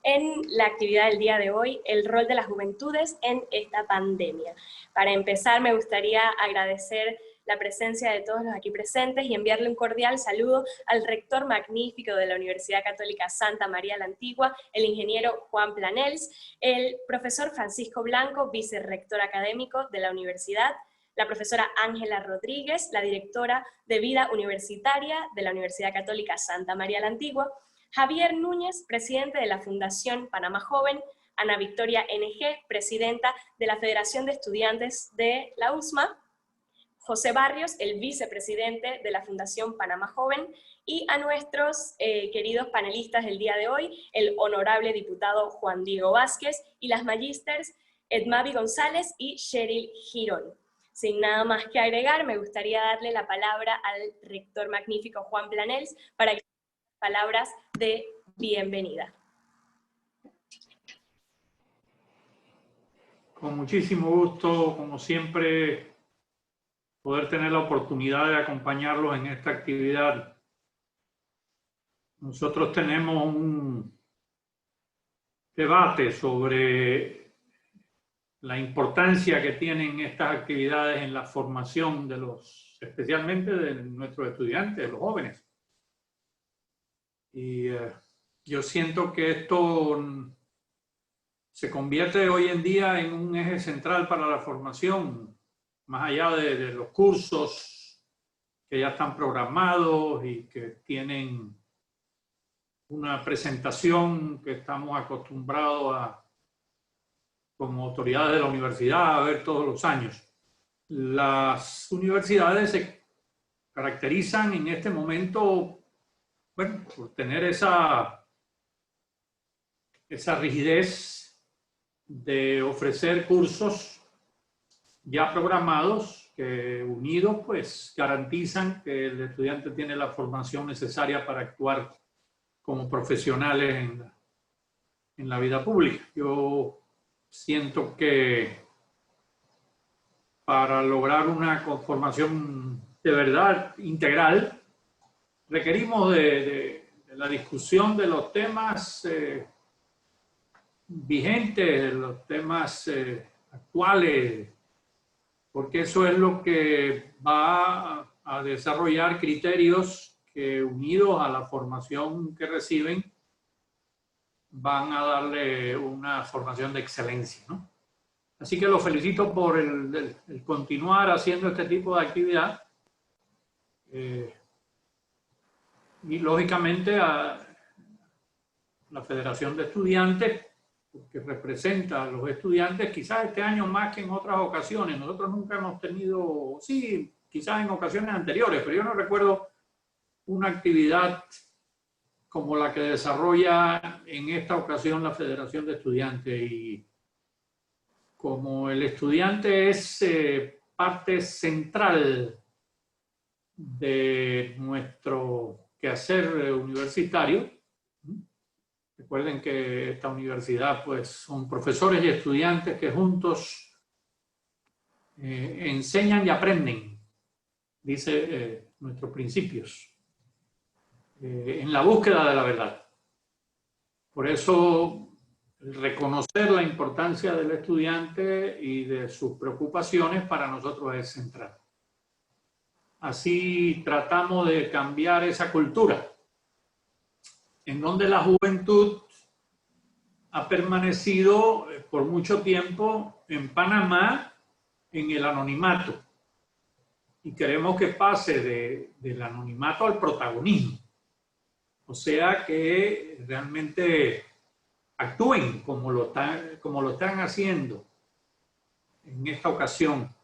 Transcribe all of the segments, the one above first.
en la actividad del día de hoy, el rol de las juventudes en esta pandemia. Para empezar, me gustaría agradecer la presencia de todos los aquí presentes y enviarle un cordial saludo al rector magnífico de la Universidad Católica Santa María la Antigua, el ingeniero Juan Planels, el profesor Francisco Blanco, vicerrector académico de la universidad, la profesora Ángela Rodríguez, la directora de Vida Universitaria de la Universidad Católica Santa María la Antigua, Javier Núñez, presidente de la Fundación Panamá Joven, Ana Victoria NG, presidenta de la Federación de Estudiantes de la USMA, José Barrios, el vicepresidente de la Fundación Panamá Joven, y a nuestros queridos panelistas del día de hoy, el honorable diputado Juan Diego Vázquez y las magísters Edmavi González y Cheryl Girón. Sin nada más que agregar, me gustaría darle la palabra al rector magnífico Juan Planels para que palabras de bienvenida. Con muchísimo gusto, como siempre, poder tener la oportunidad de acompañarlos en esta actividad. Nosotros tenemos un debate sobre la importancia que tienen estas actividades en la formación de especialmente de nuestros estudiantes, de los jóvenes. Y yo siento que esto se convierte hoy en día en un eje central para la formación, más allá de los cursos que ya están programados y que tienen una presentación que estamos acostumbrados como autoridades de la universidad a ver todos los años. Las universidades se caracterizan en este momento, bueno, por tener esa rigidez de ofrecer cursos ya programados que unidos pues garantizan que el estudiante tiene la formación necesaria para actuar como profesionales en la vida pública. Yo siento que para lograr una formación de verdad integral requerimos de la discusión de los temas vigentes, de los temas actuales, porque eso es lo que va a desarrollar criterios que, unidos a la formación que reciben, van a darle una formación de excelencia, ¿no? Así que los felicito por el continuar haciendo este tipo de actividad. Y lógicamente a la Federación de Estudiantes, que representa a los estudiantes, quizás este año más que en otras ocasiones. Nosotros nunca hemos tenido, sí, quizás en ocasiones anteriores, pero yo no recuerdo una actividad como la que desarrolla en esta ocasión la Federación de Estudiantes. Y como el estudiante es parte central de nuestro quehacer universitario, recuerden que esta universidad pues son profesores y estudiantes que juntos enseñan y aprenden, dice nuestros principios, en la búsqueda de la verdad. Por eso reconocer la importancia del estudiante y de sus preocupaciones para nosotros es central. Así tratamos de cambiar esa cultura en donde la juventud ha permanecido por mucho tiempo en Panamá en el anonimato. Y queremos que pase del anonimato al protagonismo. O sea, que realmente actúen como lo están haciendo en esta ocasión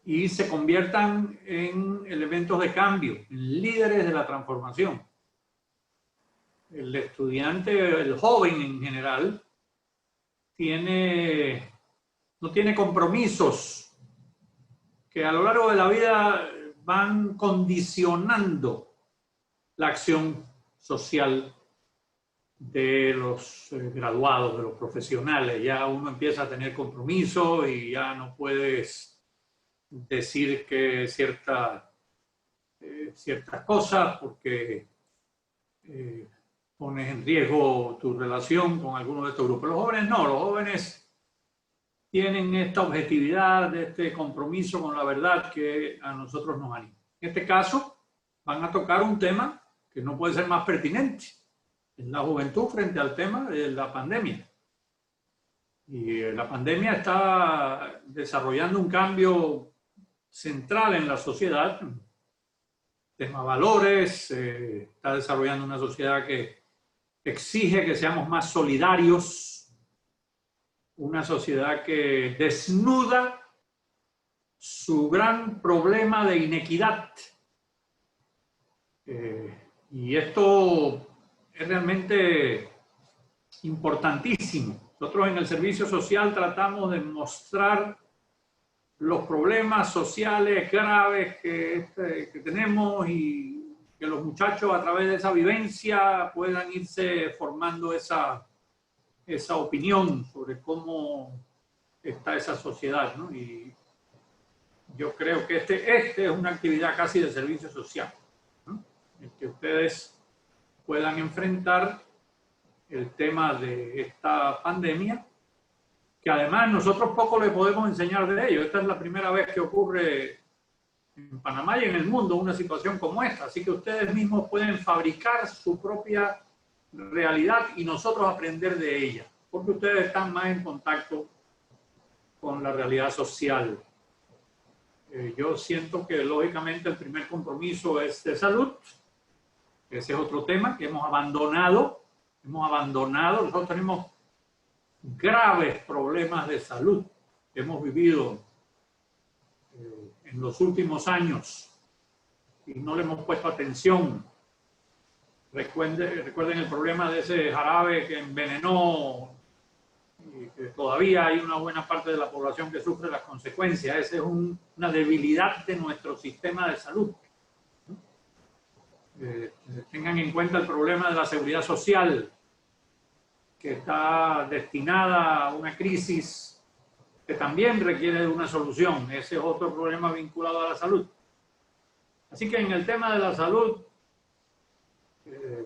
y se conviertan en elementos de cambio, en líderes de la transformación. El estudiante, el joven en general, no tiene compromisos que a lo largo de la vida van condicionando la acción social de los graduados, de los profesionales. Ya uno empieza a tener compromiso y ya no puedes decir que ciertas cosas porque pones en riesgo tu relación con alguno de estos grupos. Los jóvenes no, los jóvenes tienen esta objetividad, este compromiso con la verdad que a nosotros nos anima. En este caso, van a tocar un tema que no puede ser más pertinente, es la juventud frente al tema de la pandemia. Y la pandemia está desarrollando un cambio central en la sociedad, tema valores, está desarrollando una sociedad que exige que seamos más solidarios, una sociedad que desnuda su gran problema de inequidad. Y esto es realmente importantísimo. Nosotros en el servicio social tratamos de mostrar los problemas sociales graves que tenemos y que los muchachos a través de esa vivencia puedan irse formando esa opinión sobre cómo está esa sociedad, ¿no? Y yo creo que este es una actividad casi de servicio social, ¿no? En que ustedes puedan enfrentar el tema de esta pandemia, que además nosotros poco le podemos enseñar de ello. Esta es la primera vez que ocurre en Panamá y en el mundo una situación como esta, así que ustedes mismos pueden fabricar su propia realidad y nosotros aprender de ella, porque ustedes están más en contacto con la realidad social. Yo siento que lógicamente el primer compromiso es de salud. Ese es otro tema que hemos abandonado. Nosotros tenemos graves problemas de salud que hemos vivido en los últimos años y no le hemos puesto atención. Recuerden el problema de ese jarabe que envenenó y que todavía hay una buena parte de la población que sufre las consecuencias. Esa es una debilidad de nuestro sistema de salud. Tengan en cuenta el problema de la seguridad social, que está destinada a una crisis que también requiere de una solución. Ese es otro problema vinculado a la salud. Así que en el tema de la salud, el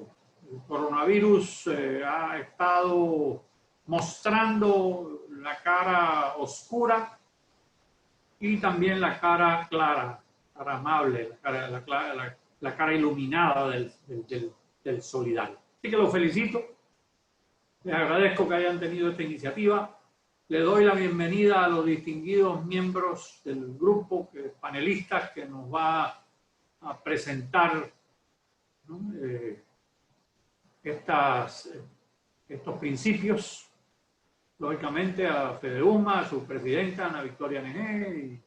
coronavirus ha estado mostrando la cara oscura y también la cara clara, cara amable, la cara iluminada del solidario. Así que los felicito. Les agradezco que hayan tenido esta iniciativa. Le doy la bienvenida a los distinguidos miembros del grupo, panelistas, que nos va a presentar, ¿no? Estos principios. Lógicamente a FEDEUMA, a su presidenta, Ana Victoria Nejé, y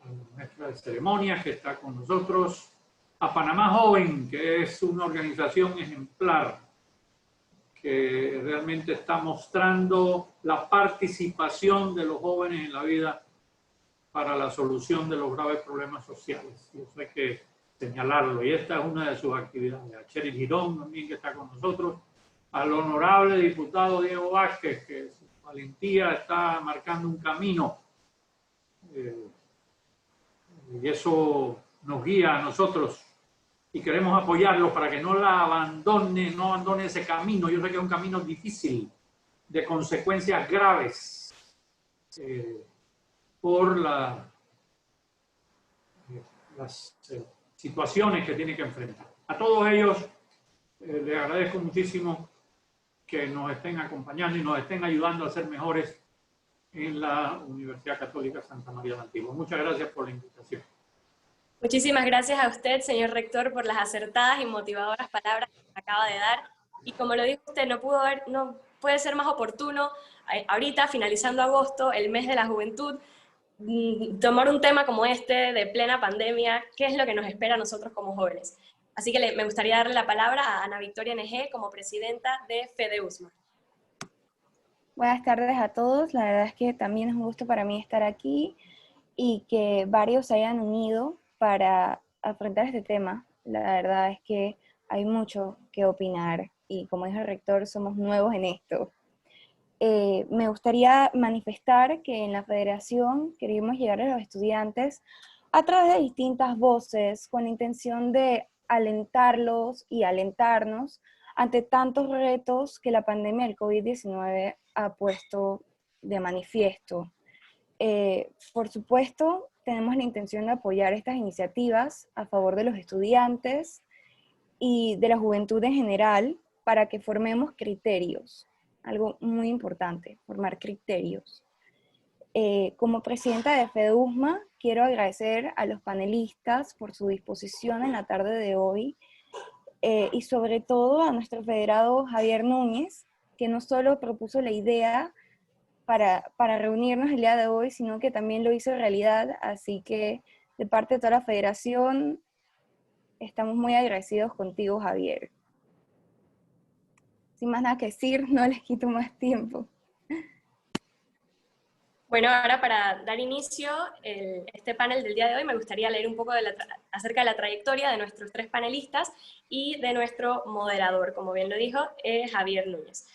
a la maestra de ceremonias que está con nosotros, a Panamá Joven, que es una organización ejemplar, que realmente está mostrando la participación de los jóvenes en la vida para la solución de los graves problemas sociales. Y eso hay que señalarlo. Y esta es una de sus actividades. A Cheryl Girón también, que está con nosotros. Al honorable diputado Diego Vázquez, que su valentía está marcando un camino. Y eso nos guía a nosotros. Y queremos apoyarlos para que no abandone ese camino. Yo sé que es un camino difícil, de consecuencias graves, por las situaciones que tiene que enfrentar. A todos ellos les agradezco muchísimo que nos estén acompañando y nos estén ayudando a ser mejores en la Universidad Católica Santa María de Antigua. Muchas gracias por la invitación. Muchísimas gracias a usted, señor rector, por las acertadas y motivadoras palabras que acaba de dar. Y como lo dijo usted, no puede ser más oportuno, ahorita, finalizando agosto, el mes de la juventud, tomar un tema como este, de plena pandemia, qué es lo que nos espera a nosotros como jóvenes. Así que me gustaría darle la palabra a Ana Victoria Nejé como presidenta de FEDEUSMA. Buenas tardes a todos. La verdad es que también es un gusto para mí estar aquí y que varios se hayan unido para afrontar este tema. La verdad es que hay mucho que opinar y, como dijo el rector, somos nuevos en esto. Me gustaría manifestar que en la federación queremos llegar a los estudiantes a través de distintas voces con la intención de alentarlos y alentarnos ante tantos retos que la pandemia del COVID-19 ha puesto de manifiesto. Por supuesto, tenemos la intención de apoyar estas iniciativas a favor de los estudiantes y de la juventud en general para que formemos criterios, algo muy importante, formar criterios. Como presidenta de FEDUSMA, quiero agradecer a los panelistas por su disposición en la tarde de hoy y sobre todo a nuestro federado Javier Núñez, que no solo propuso la idea para reunirnos el día de hoy, sino que también lo hizo realidad, así que de parte de toda la federación estamos muy agradecidos contigo, Javier. Sin más nada que decir, no les quito más tiempo. Bueno, ahora para dar inicio a este panel del día de hoy, me gustaría leer un poco acerca de la trayectoria de nuestros tres panelistas y de nuestro moderador, como bien lo dijo, Javier Núñez.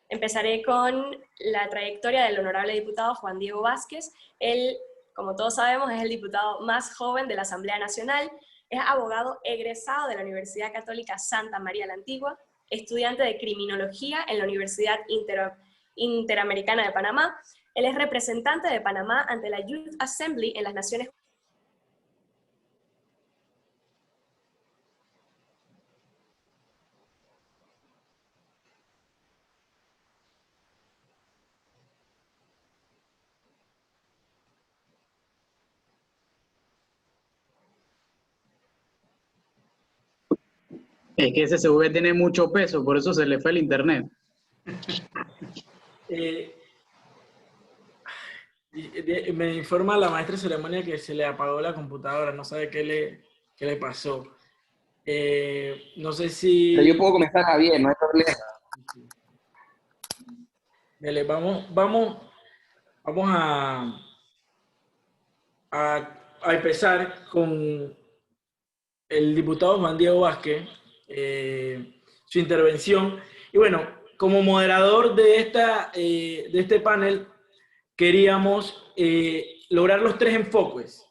Empezaré con la trayectoria del honorable diputado Juan Diego Vázquez. Él, como todos sabemos, es el diputado más joven de la Asamblea Nacional, es abogado egresado de la Universidad Católica Santa María la Antigua, estudiante de Criminología en la Universidad Interamericana de Panamá. Él es representante de Panamá ante la Youth Assembly en las Naciones Unidas. Es que ese CV tiene mucho peso, por eso se le fue el internet. Me informa la maestra de ceremonia que se le apagó la computadora, no sabe qué le pasó. No sé si... Pero yo puedo comenzar, Javier, no hay problema. Dale, vamos a empezar con el diputado Juan Diego Vázquez, su intervención. Y bueno, como moderador de este panel, queríamos lograr los tres enfoques.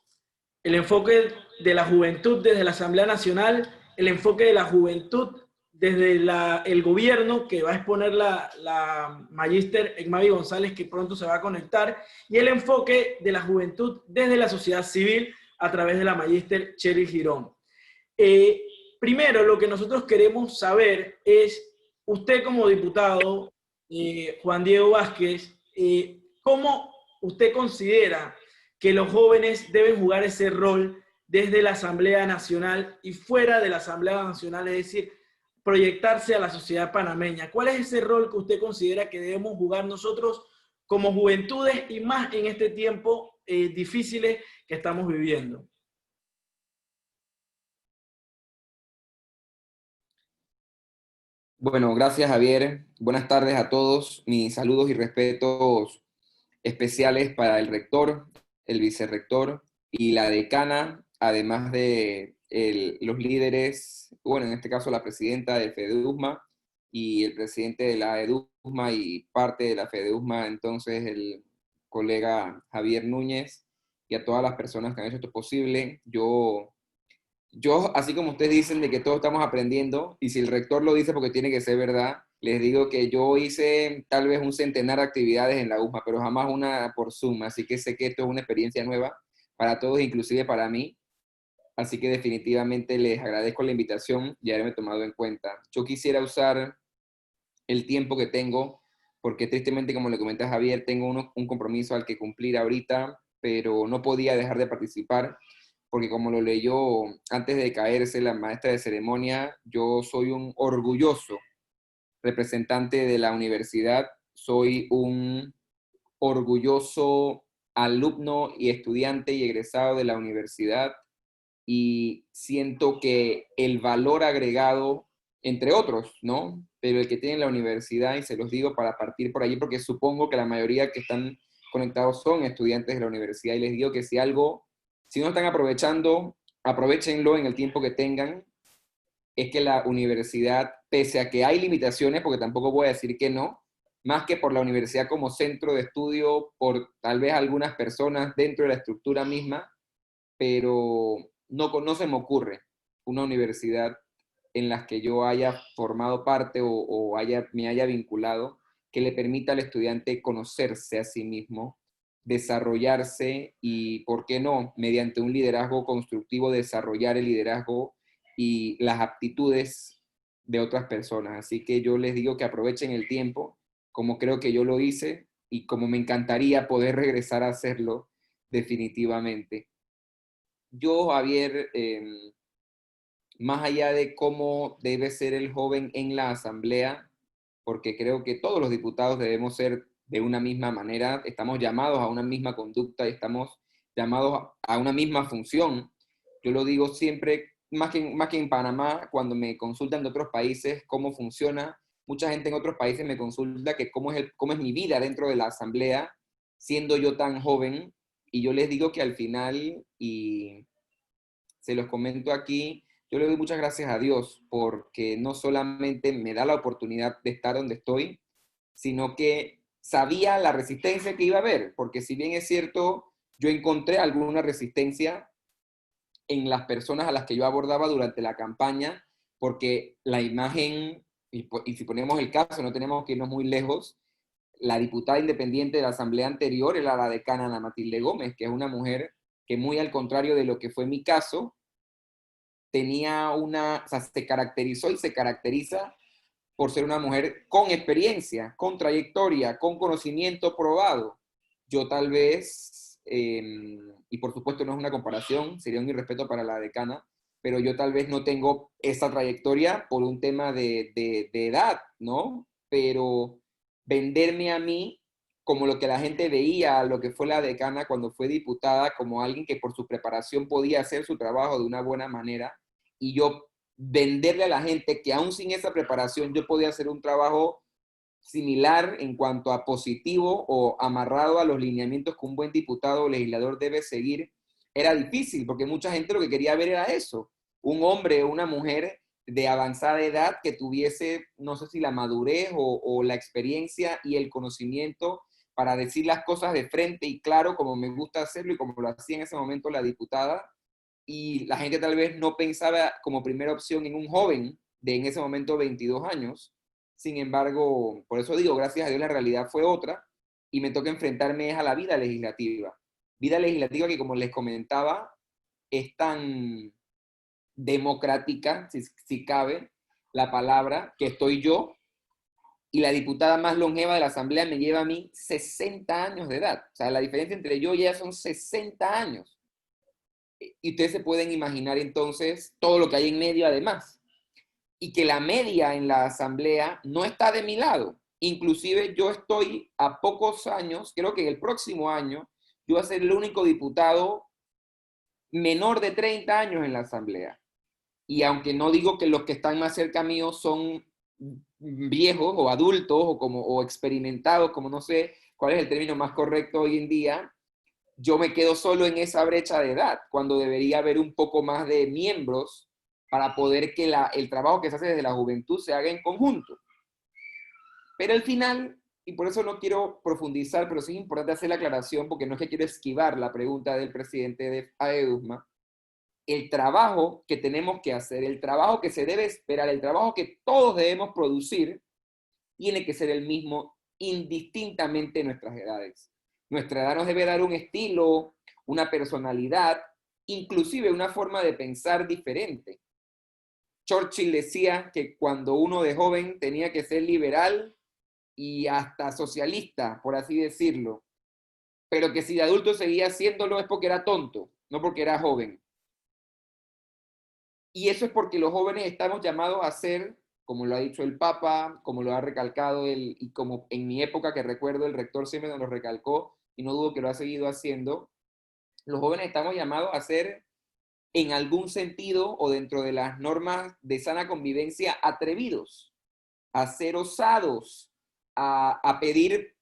El enfoque de la juventud desde la Asamblea Nacional, el enfoque de la juventud desde el gobierno, que va a exponer la magíster Egmavi González, que pronto se va a conectar, y el enfoque de la juventud desde la sociedad civil a través de la magíster Cheryl Girón. Primero, lo que nosotros queremos saber es, usted como diputado, Juan Diego Vázquez, ¿cómo usted considera que los jóvenes deben jugar ese rol desde la Asamblea Nacional y fuera de la Asamblea Nacional, es decir, proyectarse a la sociedad panameña? ¿Cuál es ese rol que usted considera que debemos jugar nosotros como juventudes y más en este tiempo difíciles que estamos viviendo? Bueno, gracias, Javier. Buenas tardes a todos. Mis saludos y respetos especiales para el rector, el vicerrector y la decana, además de los líderes, bueno, en este caso la presidenta de FEDUSMA y el presidente de la EDUSMA y parte de la FEDUSMA, entonces el colega Javier Núñez, y a todas las personas que han hecho esto posible. Yo, así como ustedes dicen de que todos estamos aprendiendo, y si el rector lo dice porque tiene que ser verdad, les digo que yo hice tal vez un centenar de actividades en la USMA, pero jamás una por Zoom, así que sé que esto es una experiencia nueva para todos, inclusive para mí. Así que definitivamente les agradezco la invitación y haberme tomado en cuenta. Yo quisiera usar el tiempo que tengo, porque tristemente, como le comenté a Javier, tengo un compromiso al que cumplir ahorita, pero no podía dejar de participar, porque como lo leyó antes de caerse la maestra de ceremonia, yo soy un orgulloso representante de la universidad, soy un orgulloso alumno y estudiante y egresado de la universidad, y siento que el valor agregado, entre otros, ¿no? Pero el que tiene la universidad, y se los digo para partir por allí, porque supongo que la mayoría que están conectados son estudiantes de la universidad, y les digo que si no están aprovechando, aprovechenlo en el tiempo que tengan. Es que la universidad, pese a que hay limitaciones, porque tampoco voy a decir que no, más que por la universidad como centro de estudio, por tal vez algunas personas dentro de la estructura misma, pero no se me ocurre una universidad en la que yo haya formado parte o me haya vinculado, que le permita al estudiante conocerse a sí mismo, desarrollarse y, ¿por qué no?, mediante un liderazgo constructivo, desarrollar el liderazgo y las aptitudes de otras personas. Así que yo les digo que aprovechen el tiempo, como creo que yo lo hice y como me encantaría poder regresar a hacerlo definitivamente. Yo, Javier, más allá de cómo debe ser el joven en la asamblea, porque creo que todos los diputados debemos ser de una misma manera, estamos llamados a una misma conducta y estamos llamados a una misma función. Yo lo digo siempre, más que en Panamá, cuando me consultan de otros países cómo funciona, mucha gente en otros países me consulta que cómo es mi vida dentro de la asamblea, siendo yo tan joven, y yo les digo que al final, y se los comento aquí, yo le doy muchas gracias a Dios porque no solamente me da la oportunidad de estar donde estoy, sino que sabía la resistencia que iba a haber, porque si bien es cierto, yo encontré alguna resistencia en las personas a las que yo abordaba durante la campaña, porque la imagen, y si ponemos el caso, no tenemos que irnos muy lejos, la diputada independiente de la asamblea anterior era la decana Ana Matilde Gómez, que es una mujer que, muy al contrario de lo que fue mi caso, tenía o sea, se caracterizó y se caracteriza por ser una mujer con experiencia, con trayectoria, con conocimiento probado. Yo tal vez, y por supuesto no es una comparación, sería un irrespeto para la decana, pero yo tal vez no tengo esa trayectoria por un tema de edad, ¿no? Pero venderme a mí como lo que la gente veía, lo que fue la decana cuando fue diputada, como alguien que por su preparación podía hacer su trabajo de una buena manera, y yo venderle a la gente que aún sin esa preparación yo podía hacer un trabajo similar en cuanto a positivo o amarrado a los lineamientos que un buen diputado o legislador debe seguir, era difícil, porque mucha gente lo que quería ver era eso, un hombre o una mujer de avanzada edad que tuviese, no sé si la madurez o la experiencia y el conocimiento para decir las cosas de frente y claro, como me gusta hacerlo y como lo hacía en ese momento la diputada, y la gente tal vez no pensaba como primera opción en un joven de en ese momento 22 años. Sin embargo, por eso digo, gracias a Dios la realidad fue otra y me toca enfrentarme a la vida legislativa. Vida legislativa que, como les comentaba, es tan democrática, si cabe la palabra, que estoy yo, y la diputada más longeva de la Asamblea me lleva a mí 60 años de edad. O sea, la diferencia entre yo y ella son 60 años. Y ustedes se pueden imaginar entonces todo lo que hay en medio además. Y que la media en la asamblea no está de mi lado. Inclusive yo estoy a pocos años, creo que en el próximo año, yo voy a ser el único diputado menor de 30 años en la asamblea. Y aunque no digo que los que están más cerca mío son viejos o adultos o experimentados, como no sé cuál es el término más correcto hoy en día, yo me quedo solo en esa brecha de edad, cuando debería haber un poco más de miembros para poder que el trabajo que se hace desde la juventud se haga en conjunto. Pero al final, y por eso no quiero profundizar, pero sí es importante hacer la aclaración, porque no es que quiero esquivar la pregunta del presidente de AEDUSMA, el trabajo que tenemos que hacer, el trabajo que se debe esperar, el trabajo que todos debemos producir, tiene que ser el mismo indistintamente en nuestras edades. Nuestra edad nos debe dar un estilo, una personalidad, inclusive una forma de pensar diferente. Churchill decía que cuando uno de joven tenía que ser liberal y hasta socialista, por así decirlo, pero que si de adulto seguía haciéndolo es porque era tonto, no porque era joven. Y eso es porque los jóvenes estamos llamados a ser, como lo ha dicho el Papa, como lo ha recalcado él, y como en mi época que recuerdo el rector siempre nos lo recalcó, y no dudo que lo ha seguido haciendo, los jóvenes estamos llamados a ser, en algún sentido, o dentro de las normas de sana convivencia, atrevidos, a ser osados, a pedir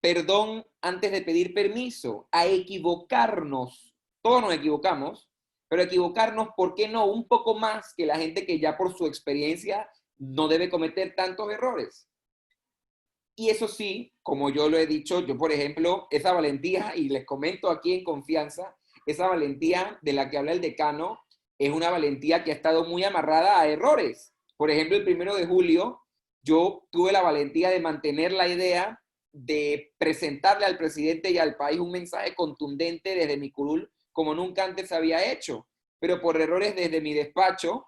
perdón antes de pedir permiso, a equivocarnos. Todos nos equivocamos, pero equivocarnos, ¿por qué no? Un poco más que la gente que ya por su experiencia no debe cometer tantos errores. Y eso sí, como yo lo he dicho, yo por ejemplo, esa valentía, y les comento aquí en confianza, esa valentía de la que habla el decano, es una valentía que ha estado muy amarrada a errores. Por ejemplo, el 1 de julio, yo tuve la valentía de mantener la idea de presentarle al presidente y al país un mensaje contundente desde mi curul, como nunca antes había hecho. Pero por errores desde mi despacho,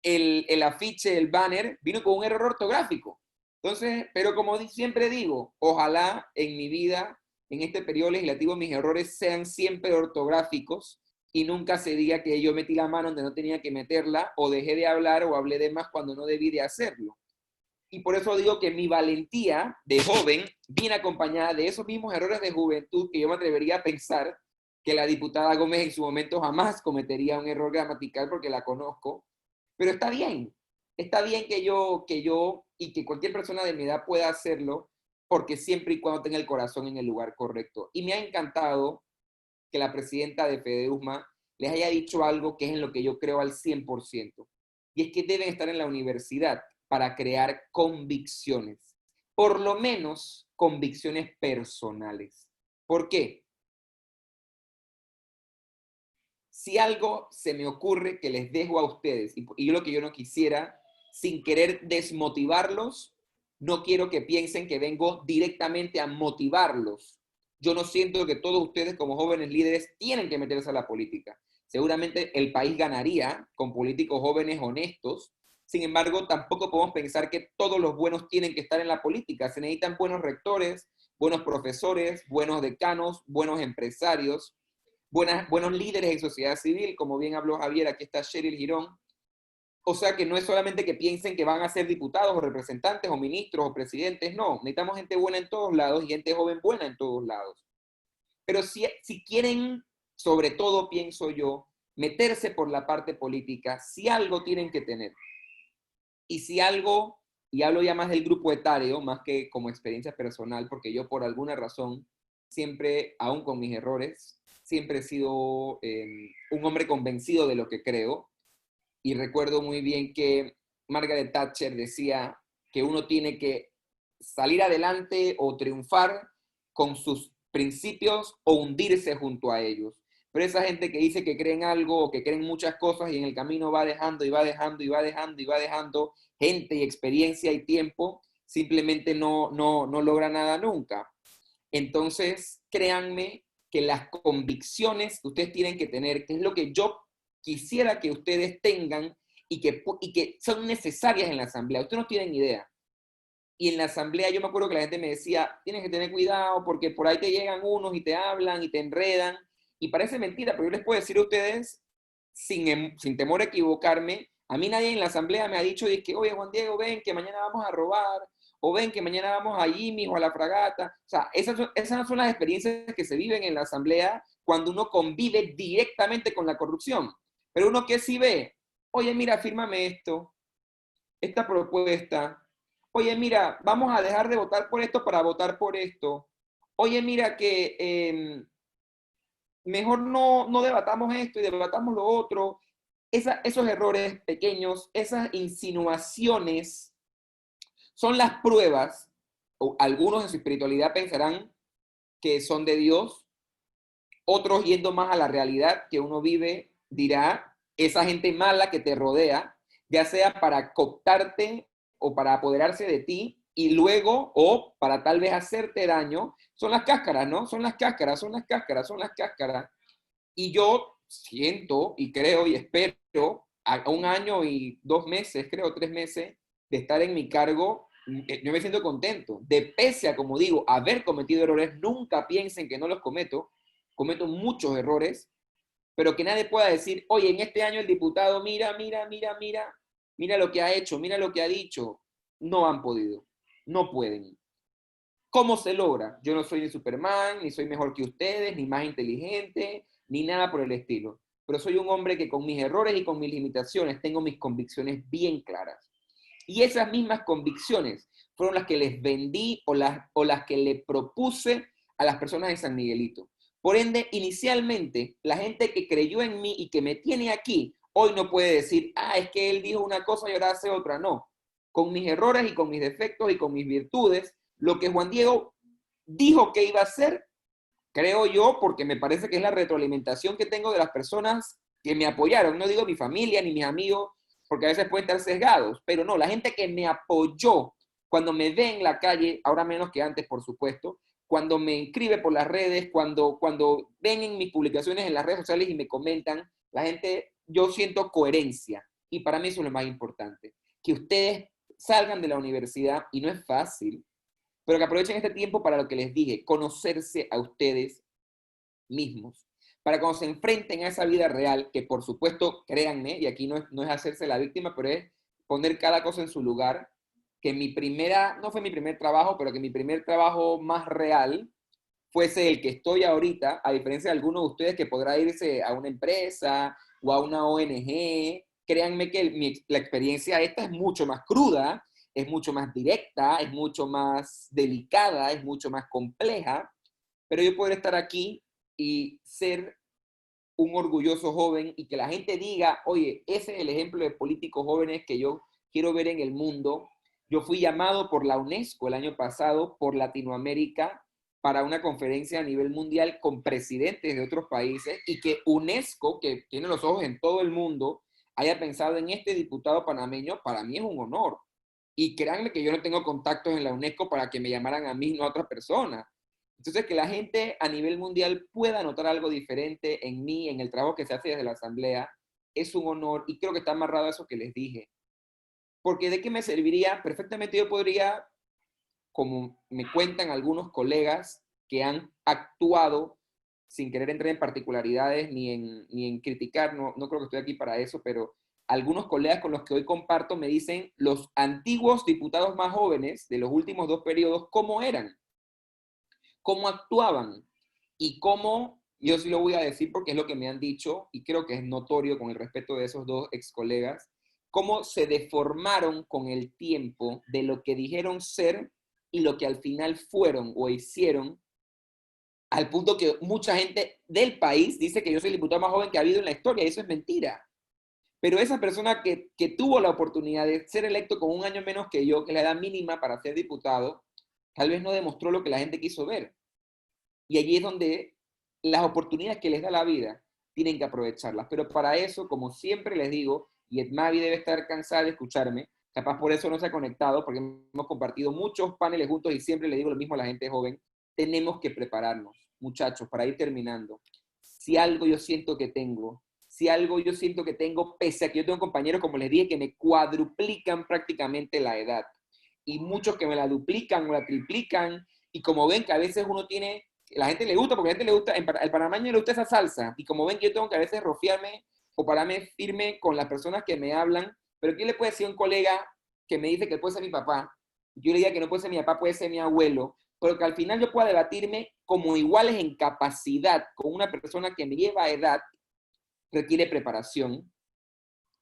el afiche, el banner, vino con un error ortográfico. Entonces, pero como siempre digo, ojalá en mi vida, en este periodo legislativo, mis errores sean siempre ortográficos y nunca se diga que yo metí la mano donde no tenía que meterla, o dejé de hablar o hablé de más cuando no debí de hacerlo. Y por eso digo que mi valentía de joven viene acompañada de esos mismos errores de juventud que yo me atrevería a pensar que la diputada Gómez en su momento jamás cometería un error gramatical porque la conozco. Pero está bien que yo y que cualquier persona de mi edad pueda hacerlo, porque siempre y cuando tenga el corazón en el lugar correcto. Y me ha encantado que la presidenta de FEDEUSMA les haya dicho algo que es en lo que yo creo al 100%. Y es que deben estar en la universidad para crear convicciones. Por lo menos convicciones personales. ¿Por qué? Si algo se me ocurre que les dejo a ustedes, y yo lo que yo no quisiera, sin querer desmotivarlos, no quiero que piensen que vengo directamente a motivarlos. Yo no siento que todos ustedes como jóvenes líderes tienen que meterse a la política. Seguramente el país ganaría con políticos jóvenes honestos. Sin embargo, tampoco podemos pensar que todos los buenos tienen que estar en la política. Se necesitan buenos rectores, buenos profesores, buenos decanos, buenos empresarios, buenos líderes en sociedad civil, como bien habló Javier, aquí está Cheryl Girón. O sea que no es solamente que piensen que van a ser diputados o representantes o ministros o presidentes, no. Necesitamos gente buena en todos lados y gente joven buena en todos lados. Pero si quieren, sobre todo pienso yo, meterse por la parte política, si algo tienen que tener. Y si algo, y hablo ya más del grupo etario, más que como experiencia personal, porque yo por alguna razón, siempre, aún con mis errores, siempre he sido un hombre convencido de lo que creo. Y recuerdo muy bien que Margaret Thatcher decía que uno tiene que salir adelante o triunfar con sus principios o hundirse junto a ellos. Pero esa gente que dice que creen algo o que creen muchas cosas y en el camino va dejando y va dejando y va dejando y va dejando gente y experiencia y tiempo, simplemente no logra nada nunca. Entonces, créanme que las convicciones que ustedes tienen que tener, que es lo que yo quisiera que ustedes tengan y que son necesarias en la asamblea. Ustedes no tienen idea. Y en la asamblea yo me acuerdo que la gente me decía, tienes que tener cuidado porque por ahí te llegan unos y te hablan y te enredan. Y parece mentira, pero yo les puedo decir a ustedes, sin temor a equivocarme, a mí nadie en la asamblea me ha dicho, oye Juan Diego, ven que mañana vamos a robar, o ven que mañana vamos a Jimmy o a la fragata. O sea, esas son las experiencias que se viven en la asamblea cuando uno convive directamente con la corrupción. Pero uno que sí ve, oye, mira, fírmame esto, esta propuesta. Oye, mira, vamos a dejar de votar por esto para votar por esto. Oye, mira que mejor no debatamos esto y debatamos lo otro. Esos errores pequeños, esas insinuaciones, son las pruebas, o algunos en su espiritualidad pensarán que son de Dios, otros yendo más a la realidad que uno vive, dirá, esa gente mala que te rodea, ya sea para cooptarte o para apoderarse de ti, y luego, o para tal vez hacerte daño, son las cáscaras, ¿no? Son las cáscaras, son las cáscaras, son las cáscaras. Y yo siento y creo y espero a 1 año y 2 meses, creo 3 meses, de estar en mi cargo, yo me siento contento. De pese a, como digo, haber cometido errores, nunca piensen que no los cometo muchos errores, pero que nadie pueda decir, oye, en este año el diputado, mira lo que ha hecho, mira lo que ha dicho. No han podido, no pueden. ¿Cómo se logra? Yo no soy ni Superman, ni soy mejor que ustedes, ni más inteligente, ni nada por el estilo. Pero soy un hombre que con mis errores y con mis limitaciones tengo mis convicciones bien claras. Y esas mismas convicciones fueron las que les vendí o las que le propuse a las personas de San Miguelito. Por ende, inicialmente, la gente que creyó en mí y que me tiene aquí, hoy no puede decir, es que él dijo una cosa y ahora hace otra. No. Con mis errores y con mis defectos y con mis virtudes, lo que Juan Diego dijo que iba a hacer, creo yo, porque me parece que es la retroalimentación que tengo de las personas que me apoyaron, no digo mi familia ni mis amigos, porque a veces pueden estar sesgados, pero no, la gente que me apoyó cuando me ve en la calle, ahora menos que antes, por supuesto, cuando me escribe por las redes, cuando ven en mis publicaciones en las redes sociales y me comentan, la gente, yo siento coherencia, y para mí eso es lo más importante, que ustedes salgan de la universidad, y no es fácil, pero que aprovechen este tiempo para lo que les dije, conocerse a ustedes mismos, para cuando se enfrenten a esa vida real, que por supuesto, créanme, y aquí no es hacerse la víctima, pero es poner cada cosa en su lugar, que no fue mi primer trabajo, pero que mi primer trabajo más real fuese el que estoy ahorita, a diferencia de algunos de ustedes que podrá irse a una empresa o a una ONG. Créanme que la experiencia esta es mucho más cruda, es mucho más directa, es mucho más delicada, es mucho más compleja, pero yo poder estar aquí y ser un orgulloso joven y que la gente diga, oye, ese es el ejemplo de políticos jóvenes que yo quiero ver en el mundo. Yo fui llamado por la UNESCO el año pasado, por Latinoamérica, para una conferencia a nivel mundial con presidentes de otros países, y que UNESCO, que tiene los ojos en todo el mundo, haya pensado en este diputado panameño, para mí es un honor. Y créanme que yo no tengo contactos en la UNESCO para que me llamaran a mí, no a otra persona. Entonces, que la gente a nivel mundial pueda notar algo diferente en mí, en el trabajo que se hace desde la Asamblea, es un honor, y creo que está amarrado a eso que les dije. Porque ¿de qué me serviría? Perfectamente yo podría, como me cuentan algunos colegas que han actuado, sin querer entrar en particularidades ni en criticar, no creo que estoy aquí para eso, pero algunos colegas con los que hoy comparto me dicen los antiguos diputados más jóvenes de los últimos 2 periodos, ¿cómo eran? ¿Cómo actuaban? Y cómo, yo sí lo voy a decir porque es lo que me han dicho, y creo que es notorio con el respeto de esos 2 ex colegas, cómo se deformaron con el tiempo de lo que dijeron ser y lo que al final fueron o hicieron, al punto que mucha gente del país dice que yo soy el diputado más joven que ha habido en la historia, y eso es mentira. Pero esa persona que tuvo la oportunidad de ser electo con 1 año menos que yo, que es la edad mínima para ser diputado, tal vez no demostró lo que la gente quiso ver. Y allí es donde las oportunidades que les da la vida tienen que aprovecharlas. Pero para eso, como siempre les digo, y Edmavi debe estar cansada de escucharme, capaz por eso no se ha conectado, porque hemos compartido muchos paneles juntos y siempre le digo lo mismo a la gente joven, tenemos que prepararnos, muchachos, para ir terminando. Si algo yo siento que tengo, pese a que yo tengo compañeros, como les dije, que me cuadruplican prácticamente la edad, y muchos que me la duplican o la triplican, y como ven que a veces uno tiene, la gente le gusta, porque a la gente le gusta, al panameño le gusta esa salsa, y como ven que yo tengo que a veces rofiarme o pararme firme con las personas que me hablan, pero ¿qué le puede decir a un colega que me dice que puede ser mi papá? Yo le diga que no puede ser mi papá, puede ser mi abuelo, pero que al final yo pueda debatirme como iguales en capacidad con una persona que me lleva a edad, requiere preparación,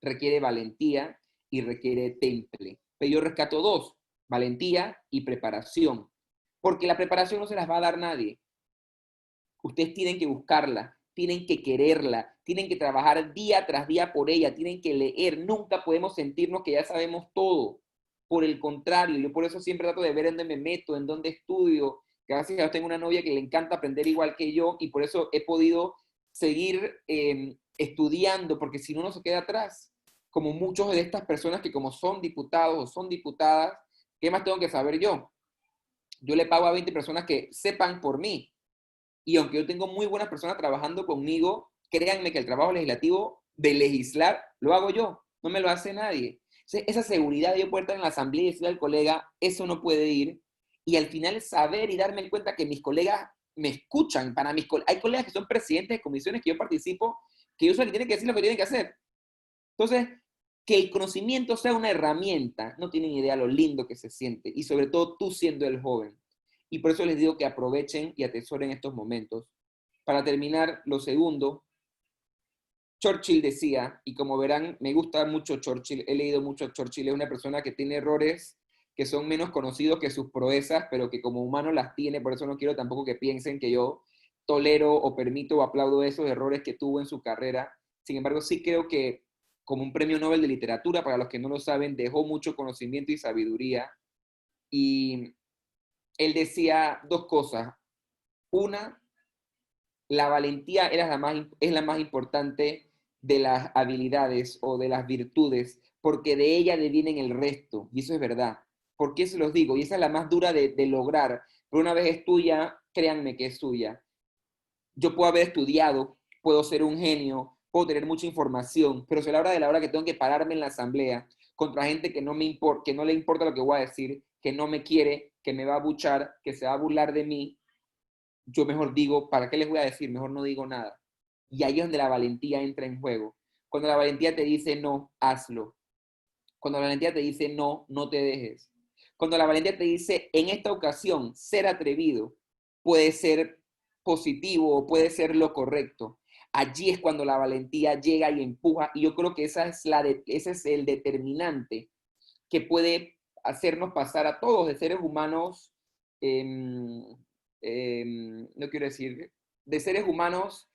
requiere valentía y requiere temple. Pero yo rescato 2, valentía y preparación, porque la preparación no se las va a dar nadie. Ustedes tienen que buscarla, tienen que quererla, tienen que trabajar día tras día por ella, tienen que leer. Nunca podemos sentirnos que ya sabemos todo. Por el contrario, yo por eso siempre trato de ver en dónde me meto, en dónde estudio. Gracias a Dios tengo una novia que le encanta aprender igual que yo, y por eso he podido seguir estudiando, porque si no, uno se queda atrás. Como muchos de estas personas que como son diputados o son diputadas, ¿qué más tengo que saber yo? Yo le pago a 20 personas que sepan por mí. Y aunque yo tengo muy buenas personas trabajando conmigo, créanme que el trabajo legislativo de legislar lo hago yo, no me lo hace nadie. Entonces, esa seguridad de yo poder estar en la asamblea y decirle al colega, eso no puede ir, y al final saber y darme cuenta que mis colegas me escuchan. Hay colegas que son presidentes de comisiones que yo participo, que yo soy el que tiene que decir lo que tienen que hacer. Entonces, que el conocimiento sea una herramienta, no tienen idea lo lindo que se siente, y sobre todo tú siendo el joven. Y por eso les digo que aprovechen y atesoren estos momentos. Para terminar, lo segundo, Churchill decía, y como verán, me gusta mucho Churchill, he leído mucho a Churchill, es una persona que tiene errores que son menos conocidos que sus proezas, pero que como humano las tiene, por eso no quiero tampoco que piensen que yo tolero o permito o aplaudo esos errores que tuvo en su carrera. Sin embargo, sí creo que como un premio Nobel de literatura, para los que no lo saben, dejó mucho conocimiento y sabiduría, y él decía 2 cosas. Una, la valentía es la más importante de las habilidades o de las virtudes, porque de ella devienen el resto, y eso es verdad. ¿Por qué se los digo? Y esa es la más dura de lograr, pero una vez es tuya, créanme que es suya. Yo puedo haber estudiado, puedo ser un genio, puedo tener mucha información, pero si a la hora de la hora que tengo que pararme en la asamblea contra gente que no que no le importa lo que voy a decir, que no me quiere, que me va a abuchar, que se va a burlar de mí, yo mejor digo, ¿para qué les voy a decir? Mejor no digo nada. Y ahí es donde la valentía entra en juego. Cuando la valentía te dice no, hazlo. Cuando la valentía te dice no, no te dejes. Cuando la valentía te dice, en esta ocasión, ser atrevido puede ser positivo o puede ser lo correcto. Allí es cuando la valentía llega y empuja. Y yo creo que ese es el determinante que puede hacernos pasar a todos de seres humanos, no quiero decir, de seres humanos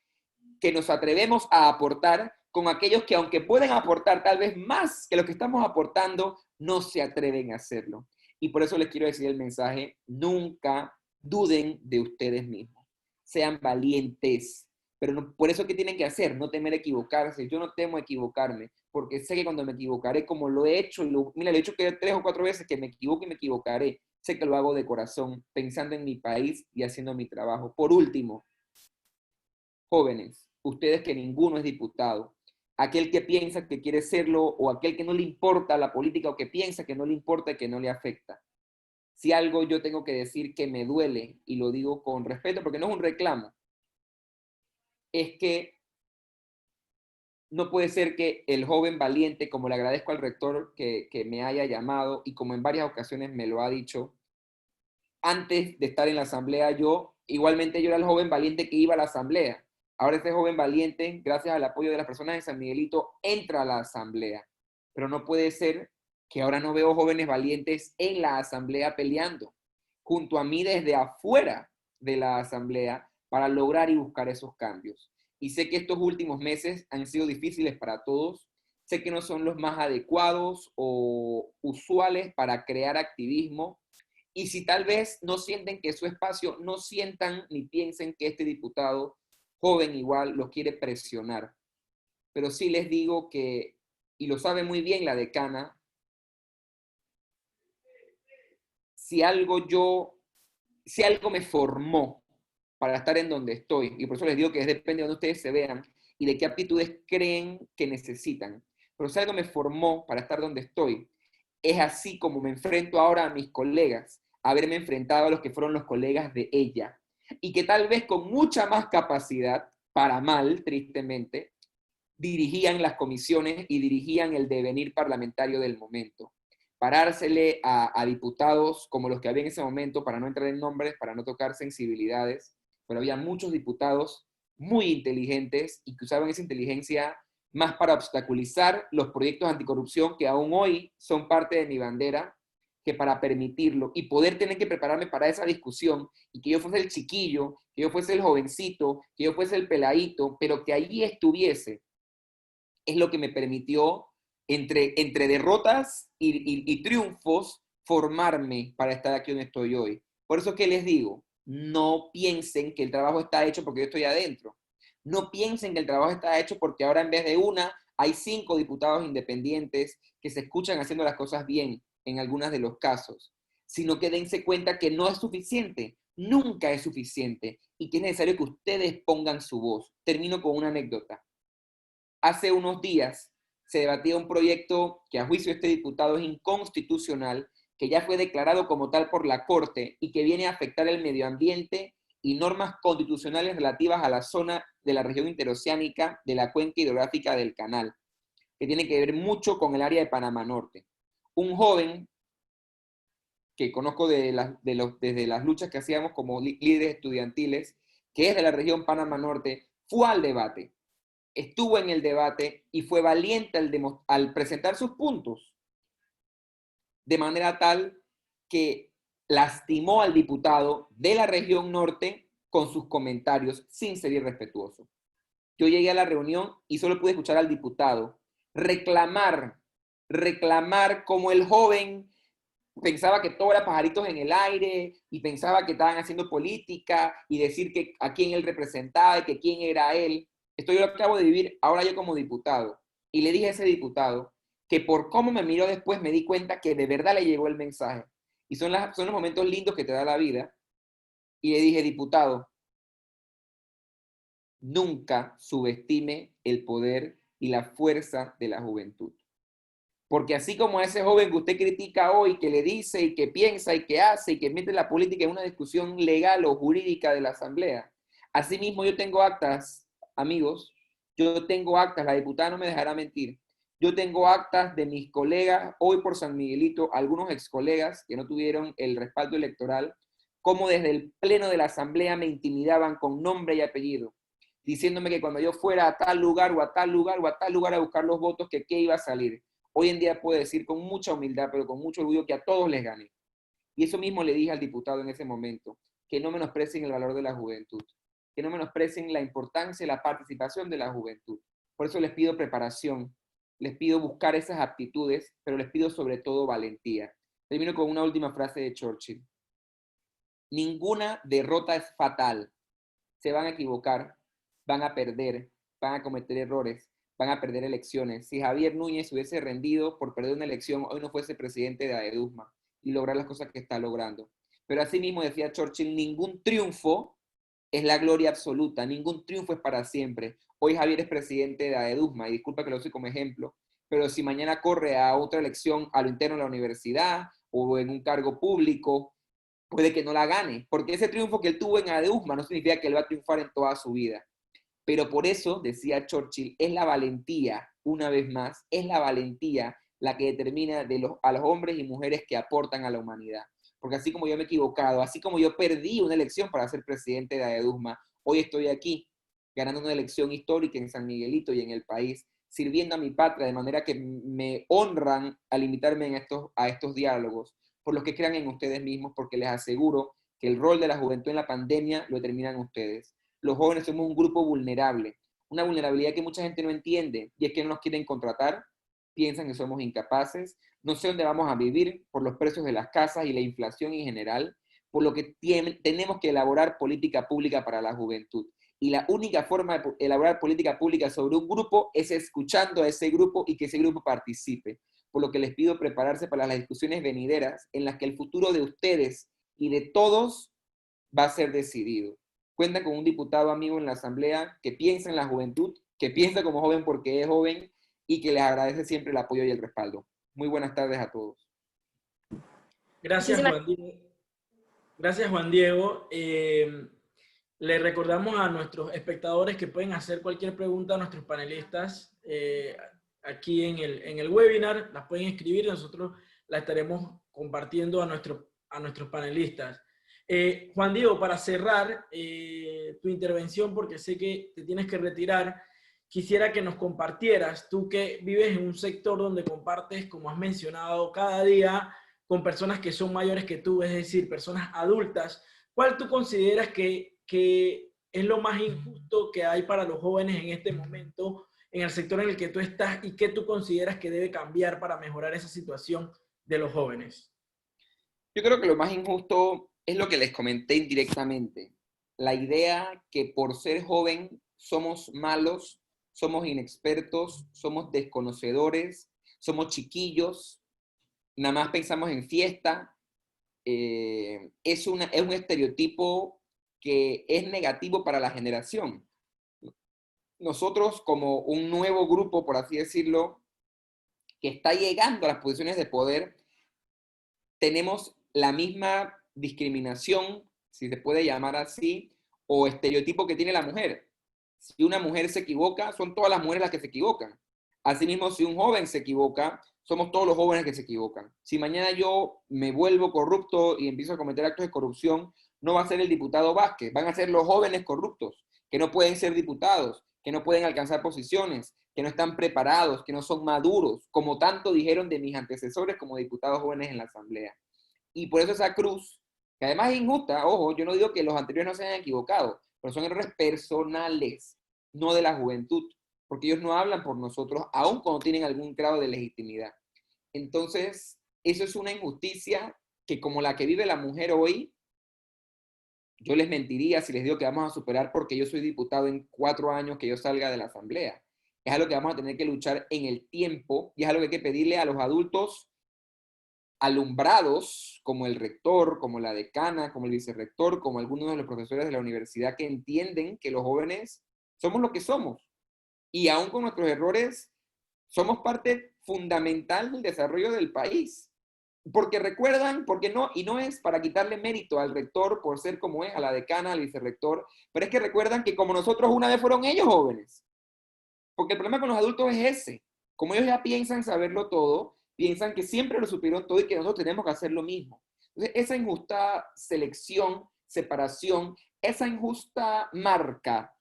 que nos atrevemos a aportar con aquellos que aunque pueden aportar tal vez más que lo que estamos aportando, no se atreven a hacerlo. Y por eso les quiero decir el mensaje, nunca duden de ustedes mismos. Sean valientes. Pero no, por eso, ¿qué tienen que hacer? No temer equivocarse. Yo no temo equivocarme, porque sé que cuando me equivocaré, como lo he hecho, mira, lo he hecho 3 o 4 veces que me equivoco y me equivocaré. Sé que lo hago de corazón, pensando en mi país y haciendo mi trabajo. Por último, jóvenes, ustedes que ninguno es diputado, aquel que piensa que quiere serlo o aquel que no le importa la política o que piensa que no le importa y que no le afecta. Si algo yo tengo que decir que me duele, y lo digo con respeto porque no es un reclamo, es que no puede ser que el joven valiente, como le agradezco al rector que me haya llamado y como en varias ocasiones me lo ha dicho, antes de estar en la asamblea igualmente yo era el joven valiente que iba a la asamblea. Ahora ese joven valiente, gracias al apoyo de las personas de San Miguelito, entra a la asamblea. Pero no puede ser que ahora no veo jóvenes valientes en la asamblea peleando, junto a mí desde afuera de la asamblea, para lograr y buscar esos cambios. Y sé que estos últimos meses han sido difíciles para todos. Sé que no son los más adecuados o usuales para crear activismo. Y si tal vez no sienten que es su espacio, no sientan ni piensen que este diputado joven igual los quiere presionar. Pero sí les digo que, y lo sabe muy bien la decana, si algo me formó para estar en donde estoy, y por eso les digo que depende de donde ustedes se vean y de qué aptitudes creen que necesitan, pero si algo me formó para estar donde estoy, es así como me enfrento ahora a mis colegas, haberme enfrentado a los que fueron los colegas de ella, y que tal vez con mucha más capacidad, para mal, tristemente, dirigían las comisiones y dirigían el devenir parlamentario del momento. Parársele a diputados como los que había en ese momento, para no entrar en nombres, para no tocar sensibilidades, pero había muchos diputados muy inteligentes y que usaban esa inteligencia más para obstaculizar los proyectos anticorrupción que aún hoy son parte de mi bandera, que para permitirlo y poder tener que prepararme para esa discusión y que yo fuese el chiquillo, que yo fuese el jovencito, que yo fuese el peladito, pero que allí estuviese, es lo que me permitió, entre derrotas y triunfos, formarme para estar aquí donde estoy hoy. Por eso que les digo, no piensen que el trabajo está hecho porque yo estoy adentro. No piensen que el trabajo está hecho porque ahora en vez de una, hay 5 diputados independientes que se escuchan haciendo las cosas bien en algunos de los casos, sino que dense cuenta que no es suficiente, nunca es suficiente, y que es necesario que ustedes pongan su voz. Termino con una anécdota. Hace unos días se debatía un proyecto que a juicio de este diputado es inconstitucional, que ya fue declarado como tal por la Corte y que viene a afectar el medio ambiente y normas constitucionales relativas a la zona de la región interoceánica de la cuenca hidrográfica del canal, que tiene que ver mucho con el área de Panamá Norte. Un joven que conozco desde las luchas que hacíamos como líderes estudiantiles, que es de la región Panamá Norte, fue al debate, estuvo en el debate y fue valiente al presentar sus puntos, de manera tal que lastimó al diputado de la región norte con sus comentarios sin ser irrespetuoso. Yo llegué a la reunión y solo pude escuchar al diputado reclamar como el joven pensaba que todo era pajaritos en el aire y pensaba que estaban haciendo política y decir que a quién él representaba y que quién era él. Esto yo lo acabo de vivir ahora yo como diputado. Y le dije a ese diputado que por cómo me miró después me di cuenta que de verdad le llegó el mensaje. Y son los momentos lindos que te da la vida. Y le dije, diputado, nunca subestime el poder y la fuerza de la juventud. Porque así como a ese joven que usted critica hoy, que le dice y que piensa y que hace y que mete la política en una discusión legal o jurídica de la Asamblea, asimismo yo tengo actas, amigos, yo tengo actas, la diputada no me dejará mentir, yo tengo actas de mis colegas, hoy por San Miguelito, algunos ex colegas que no tuvieron el respaldo electoral, como desde el pleno de la Asamblea me intimidaban con nombre y apellido, diciéndome que cuando yo fuera a tal lugar o a tal lugar o a tal lugar a buscar los votos, que qué iba a salir. Hoy en día puedo decir con mucha humildad, pero con mucho orgullo, que a todos les gané. Y eso mismo le dije al diputado en ese momento, que no menosprecien el valor de la juventud, que no menosprecien la importancia y la participación de la juventud. Por eso les pido preparación, les pido buscar esas aptitudes, pero les pido sobre todo valentía. Termino con una última frase de Churchill. Ninguna derrota es fatal. Se van a equivocar, van a perder, van a cometer errores, van a perder elecciones. Si Javier Núñez hubiese rendido por perder una elección, hoy no fuese presidente de AEDUSMA y lograr las cosas que está logrando. Pero asimismo decía Churchill, ningún triunfo es la gloria absoluta, ningún triunfo es para siempre. Hoy Javier es presidente de AEDUSMA, y disculpa que lo use como ejemplo, pero si mañana corre a otra elección a lo interno de la universidad o en un cargo público, puede que no la gane, porque ese triunfo que él tuvo en AEDUSMA no significa que él va a triunfar en toda su vida. Pero por eso, decía Churchill, es la valentía, una vez más, es la valentía la que determina a los hombres y mujeres que aportan a la humanidad. Porque así como yo me he equivocado, así como yo perdí una elección para ser presidente de AEDUSMA, hoy estoy aquí, ganando una elección histórica en San Miguelito y en el país, sirviendo a mi patria de manera que me honran al invitarme a estos diálogos, por los que crean en ustedes mismos, porque les aseguro que el rol de la juventud en la pandemia lo determinan ustedes. Los jóvenes somos un grupo vulnerable, una vulnerabilidad que mucha gente no entiende, y es que no nos quieren contratar, piensan que somos incapaces, no sé dónde vamos a vivir por los precios de las casas y la inflación en general, por lo que tenemos que elaborar política pública para la juventud. Y la única forma de elaborar política pública sobre un grupo es escuchando a ese grupo y que ese grupo participe. Por lo que les pido prepararse para las discusiones venideras en las que el futuro de ustedes y de todos va a ser decidido. Cuenta con un diputado amigo en la Asamblea que piensa en la juventud, que piensa como joven porque es joven y que les agradece siempre el apoyo y el respaldo. Muy buenas tardes a todos. Gracias, Juan Diego. Gracias, Juan Diego. Le recordamos a nuestros espectadores que pueden hacer cualquier pregunta a nuestros panelistas aquí en el webinar. Las pueden escribir y nosotros la estaremos compartiendo a nuestros panelistas. Juan Diego, para cerrar tu intervención, porque sé que te tienes que retirar, quisiera que nos compartieras, tú que vives en un sector donde compartes, como has mencionado, cada día con personas que son mayores que tú, es decir, personas adultas, ¿cuál tú consideras que es lo más injusto que hay para los jóvenes en este momento, en el sector en el que tú estás, y qué tú consideras que debe cambiar para mejorar esa situación de los jóvenes? Yo creo que lo más injusto es lo que les comenté indirectamente. La idea que por ser joven somos malos, somos inexpertos, somos desconocedores, somos chiquillos, nada más pensamos en fiesta. Es un estereotipo que es negativo para la generación. Nosotros, como un nuevo grupo, por así decirlo, que está llegando a las posiciones de poder, tenemos la misma discriminación, si se puede llamar así, o estereotipo que tiene la mujer. Si una mujer se equivoca, son todas las mujeres las que se equivocan. Asimismo, si un joven se equivoca, somos todos los jóvenes que se equivocan. Si mañana yo me vuelvo corrupto y empiezo a cometer actos de corrupción, no va a ser el diputado Vázquez, van a ser los jóvenes corruptos, que no pueden ser diputados, que no pueden alcanzar posiciones, que no están preparados, que no son maduros, como tanto dijeron de mis antecesores como diputados jóvenes en la Asamblea. Y por eso esa cruz, que además es injusta, ojo, yo no digo que los anteriores no se hayan equivocado, pero son errores personales, no de la juventud, porque ellos no hablan por nosotros, aun cuando tienen algún grado de legitimidad. Entonces, eso es una injusticia que, como la que vive la mujer hoy, Yo les mentiría si les digo que vamos a superar porque yo soy diputado en 4 años que yo salga de la Asamblea. Es algo que vamos a tener que luchar en el tiempo y es algo que hay que pedirle a los adultos alumbrados, como el rector, como la decana, como el vicerrector, como algunos de los profesores de la universidad, que entienden que los jóvenes somos lo que somos. Y aún con nuestros errores, somos parte fundamental del desarrollo del país. Porque recuerdan, porque no, y no es para quitarle mérito al rector por ser como es, a la decana, al vicerrector, pero es que recuerdan que como nosotros una vez fueron ellos jóvenes. Porque el problema con los adultos es ese. Como ellos ya piensan saberlo todo, piensan que siempre lo supieron todo y que nosotros tenemos que hacer lo mismo. Entonces, esa injusta selección, separación, esa injusta marca,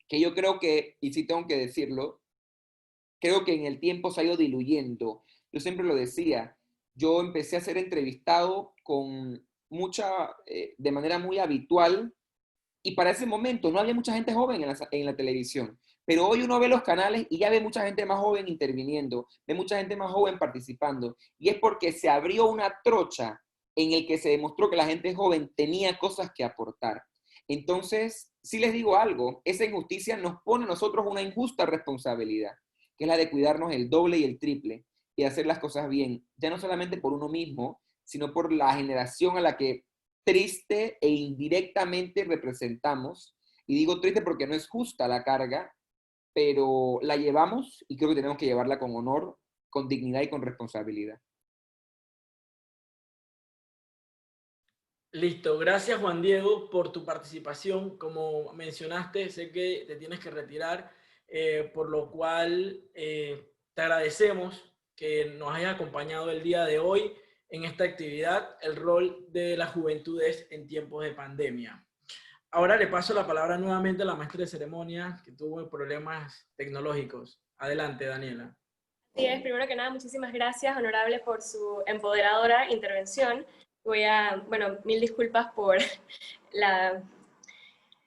que yo creo que, y sí tengo que decirlo, creo que en el tiempo se ha ido diluyendo. Yo siempre lo decía, yo empecé a ser entrevistado con de manera muy habitual, y para ese momento no había mucha gente joven en la televisión. Pero hoy uno ve los canales y ya ve mucha gente más joven interviniendo, ve mucha gente más joven participando. Y es porque se abrió una trocha en el que se demostró que la gente joven tenía cosas que aportar. Entonces, si les digo algo, esa injusticia nos pone a nosotros una injusta responsabilidad, que es la de cuidarnos el doble y el triple y hacer las cosas bien, ya no solamente por uno mismo, sino por la generación a la que triste e indirectamente representamos. Y digo triste porque no es justa la carga, pero la llevamos y creo que tenemos que llevarla con honor, con dignidad y con responsabilidad. Listo, gracias Juan Diego por tu participación. Como mencionaste, sé que te tienes que retirar, por lo cual te agradecemos que nos hayas acompañado el día de hoy en esta actividad, el rol de las juventudes en tiempos de pandemia. Ahora le paso la palabra nuevamente a la maestra de ceremonia que tuvo problemas tecnológicos. Adelante, Daniela. Así es, primero que nada, muchísimas gracias, honorable, por su empoderadora intervención. Bueno, mil disculpas por la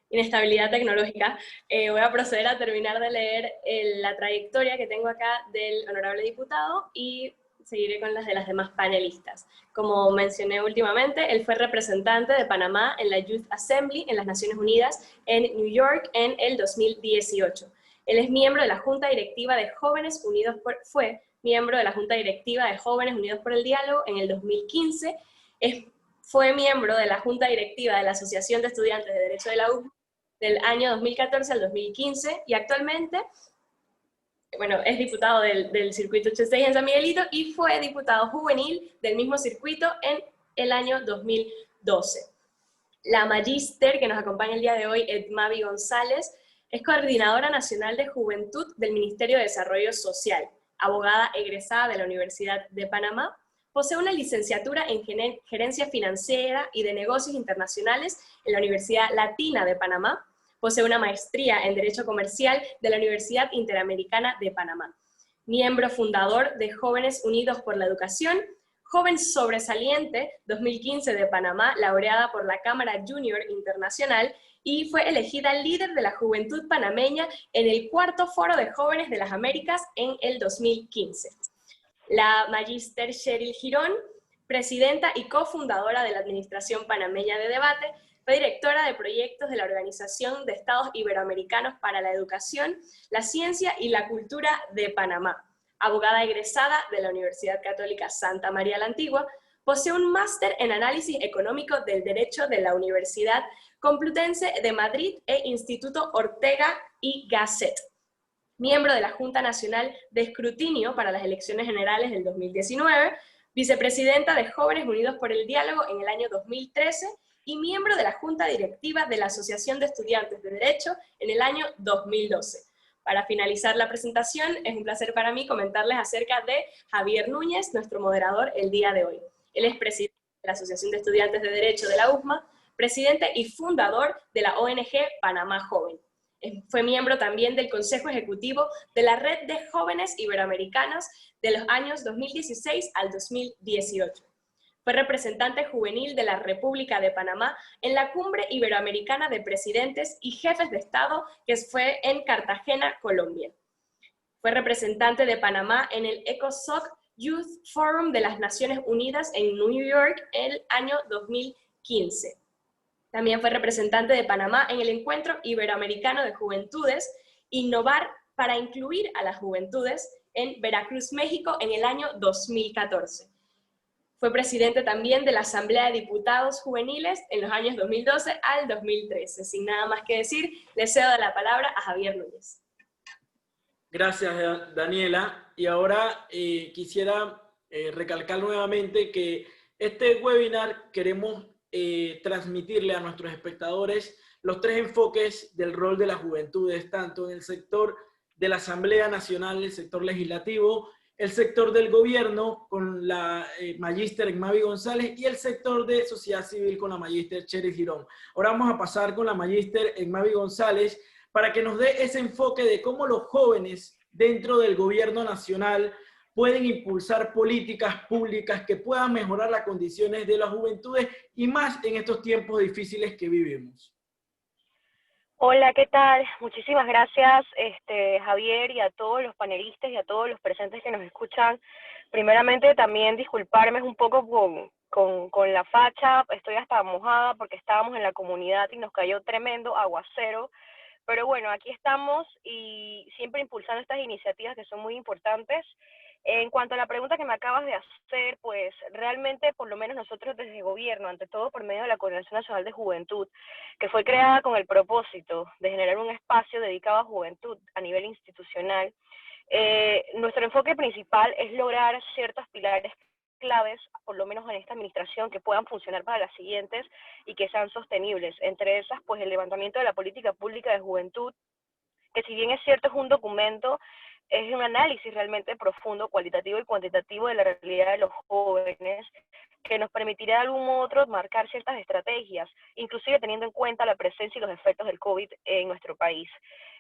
inestabilidad tecnológica. Voy a proceder a terminar de leer la trayectoria que tengo acá del honorable diputado y seguiré con las de las demás panelistas. Como mencioné últimamente, él fue representante de Panamá en la Youth Assembly en las Naciones Unidas en New York en el 2018. Él es miembro de la Junta Directiva de Jóvenes Unidos fue miembro de la Junta Directiva de Jóvenes Unidos por el Diálogo en el 2015, fue miembro de la Junta Directiva de la Asociación de Estudiantes de Derecho de la UJMA del año 2014 al 2015, y actualmente, bueno, es diputado del circuito 86 en San Miguelito, y fue diputado juvenil del mismo circuito en el año 2012. La magíster que nos acompaña el día de hoy, Edmavi González, es coordinadora nacional de Juventud del Ministerio de Desarrollo Social, abogada egresada de la Universidad de Panamá, posee una licenciatura en Gerencia Financiera y de Negocios Internacionales en la Universidad Latina de Panamá, posee una maestría en Derecho Comercial de la Universidad Interamericana de Panamá, miembro fundador de Jóvenes Unidos por la Educación, joven sobresaliente 2015 de Panamá, laureada por la Cámara Junior Internacional, y fue elegida líder de la juventud panameña en el 4º Foro de Jóvenes de las Américas en el 2015. La magíster Cheryl Girón, presidenta y cofundadora de la Administración Panameña de Debate, fue directora de proyectos de la Organización de Estados Iberoamericanos para la Educación, la Ciencia y la Cultura de Panamá, abogada egresada de la Universidad Católica Santa María la Antigua, posee un máster en Análisis Económico del Derecho de la Universidad Complutense de Madrid e Instituto Ortega y Gasset, miembro de la Junta Nacional de Escrutinio para las Elecciones Generales del 2019, vicepresidenta de Jóvenes Unidos por el Diálogo en el año 2013 y miembro de la Junta Directiva de la Asociación de Estudiantes de Derecho en el año 2012. Para finalizar la presentación, es un placer para mí comentarles acerca de Javier Núñez, nuestro moderador el día de hoy. Él es presidente de la Asociación de Estudiantes de Derecho de la UJMA, presidente y fundador de la ONG Panamá Joven. Fue miembro también del Consejo Ejecutivo de la Red de Jóvenes Iberoamericanos de los años 2016 al 2018. Fue representante juvenil de la República de Panamá en la Cumbre Iberoamericana de Presidentes y Jefes de Estado, que fue en Cartagena, Colombia. Fue representante de Panamá en el ECOSOC Youth Forum de las Naciones Unidas en New York en el año 2015. También fue representante de Panamá en el Encuentro Iberoamericano de Juventudes, Innovar para incluir a las juventudes en Veracruz, México, en el año 2014. Fue presidente también de la Asamblea de Diputados Juveniles en los años 2012 al 2013. Sin nada más que decir, le cedo la palabra a Javier Núñez. Gracias, Daniela. Y ahora quisiera recalcar nuevamente que este webinar queremos transmitirle a nuestros espectadores los tres enfoques del rol de las juventudes, tanto en el sector de la Asamblea Nacional, el sector legislativo, el sector del gobierno con la magíster Egmavi González y el sector de sociedad civil con la magíster Cheryl Girón. Ahora vamos a pasar con la magíster Egmavi González para que nos dé ese enfoque de cómo los jóvenes dentro del gobierno nacional pueden impulsar políticas públicas que puedan mejorar las condiciones de las juventudes y más en estos tiempos difíciles que vivimos. Hola, ¿qué tal? Muchísimas gracias, Javier, y a todos los panelistas y a todos los presentes que nos escuchan. Primeramente, también disculparme un poco con la facha, estoy hasta mojada porque estábamos en la comunidad y nos cayó tremendo aguacero. Pero bueno, aquí estamos y siempre impulsando estas iniciativas que son muy importantes. En cuanto a la pregunta que me acabas de hacer, pues realmente por lo menos nosotros desde el gobierno, ante todo por medio de la Coordinación Nacional de Juventud, que fue creada con el propósito de generar un espacio dedicado a juventud a nivel institucional, nuestro enfoque principal es lograr ciertos pilares claves, por lo menos en esta administración, que puedan funcionar para las siguientes y que sean sostenibles. Entre esas, pues el levantamiento de la política pública de juventud, que si bien es cierto es un documento, es un análisis realmente profundo, cualitativo y cuantitativo de la realidad de los jóvenes, que nos permitirá de algún modo u otro marcar ciertas estrategias, inclusive teniendo en cuenta la presencia y los efectos del COVID en nuestro país.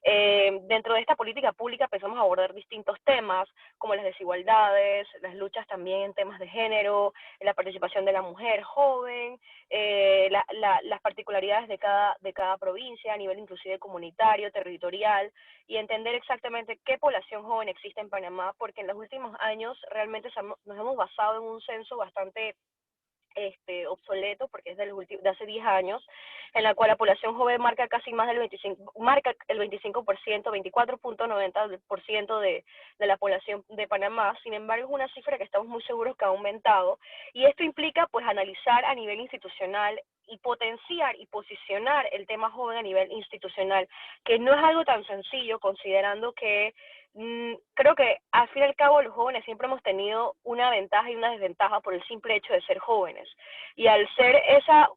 Dentro de esta política pública pensamos abordar distintos temas, como las desigualdades, las luchas también en temas de género, la participación de la mujer joven, las particularidades de cada provincia a nivel inclusive comunitario, territorial, y entender exactamente qué población joven existe en Panamá, porque en los últimos años realmente nos hemos basado en un censo bastante obsoleto, porque es de hace 10 años, en la cual la población joven marca casi más del 25%, 24.90% de la población de Panamá. Sin embargo, es una cifra que estamos muy seguros que ha aumentado, y esto implica pues analizar a nivel institucional y potenciar y posicionar el tema joven a nivel institucional, que no es algo tan sencillo, considerando que creo que al fin y al cabo los jóvenes siempre hemos tenido una ventaja y una desventaja por el simple hecho de ser jóvenes. Y al ser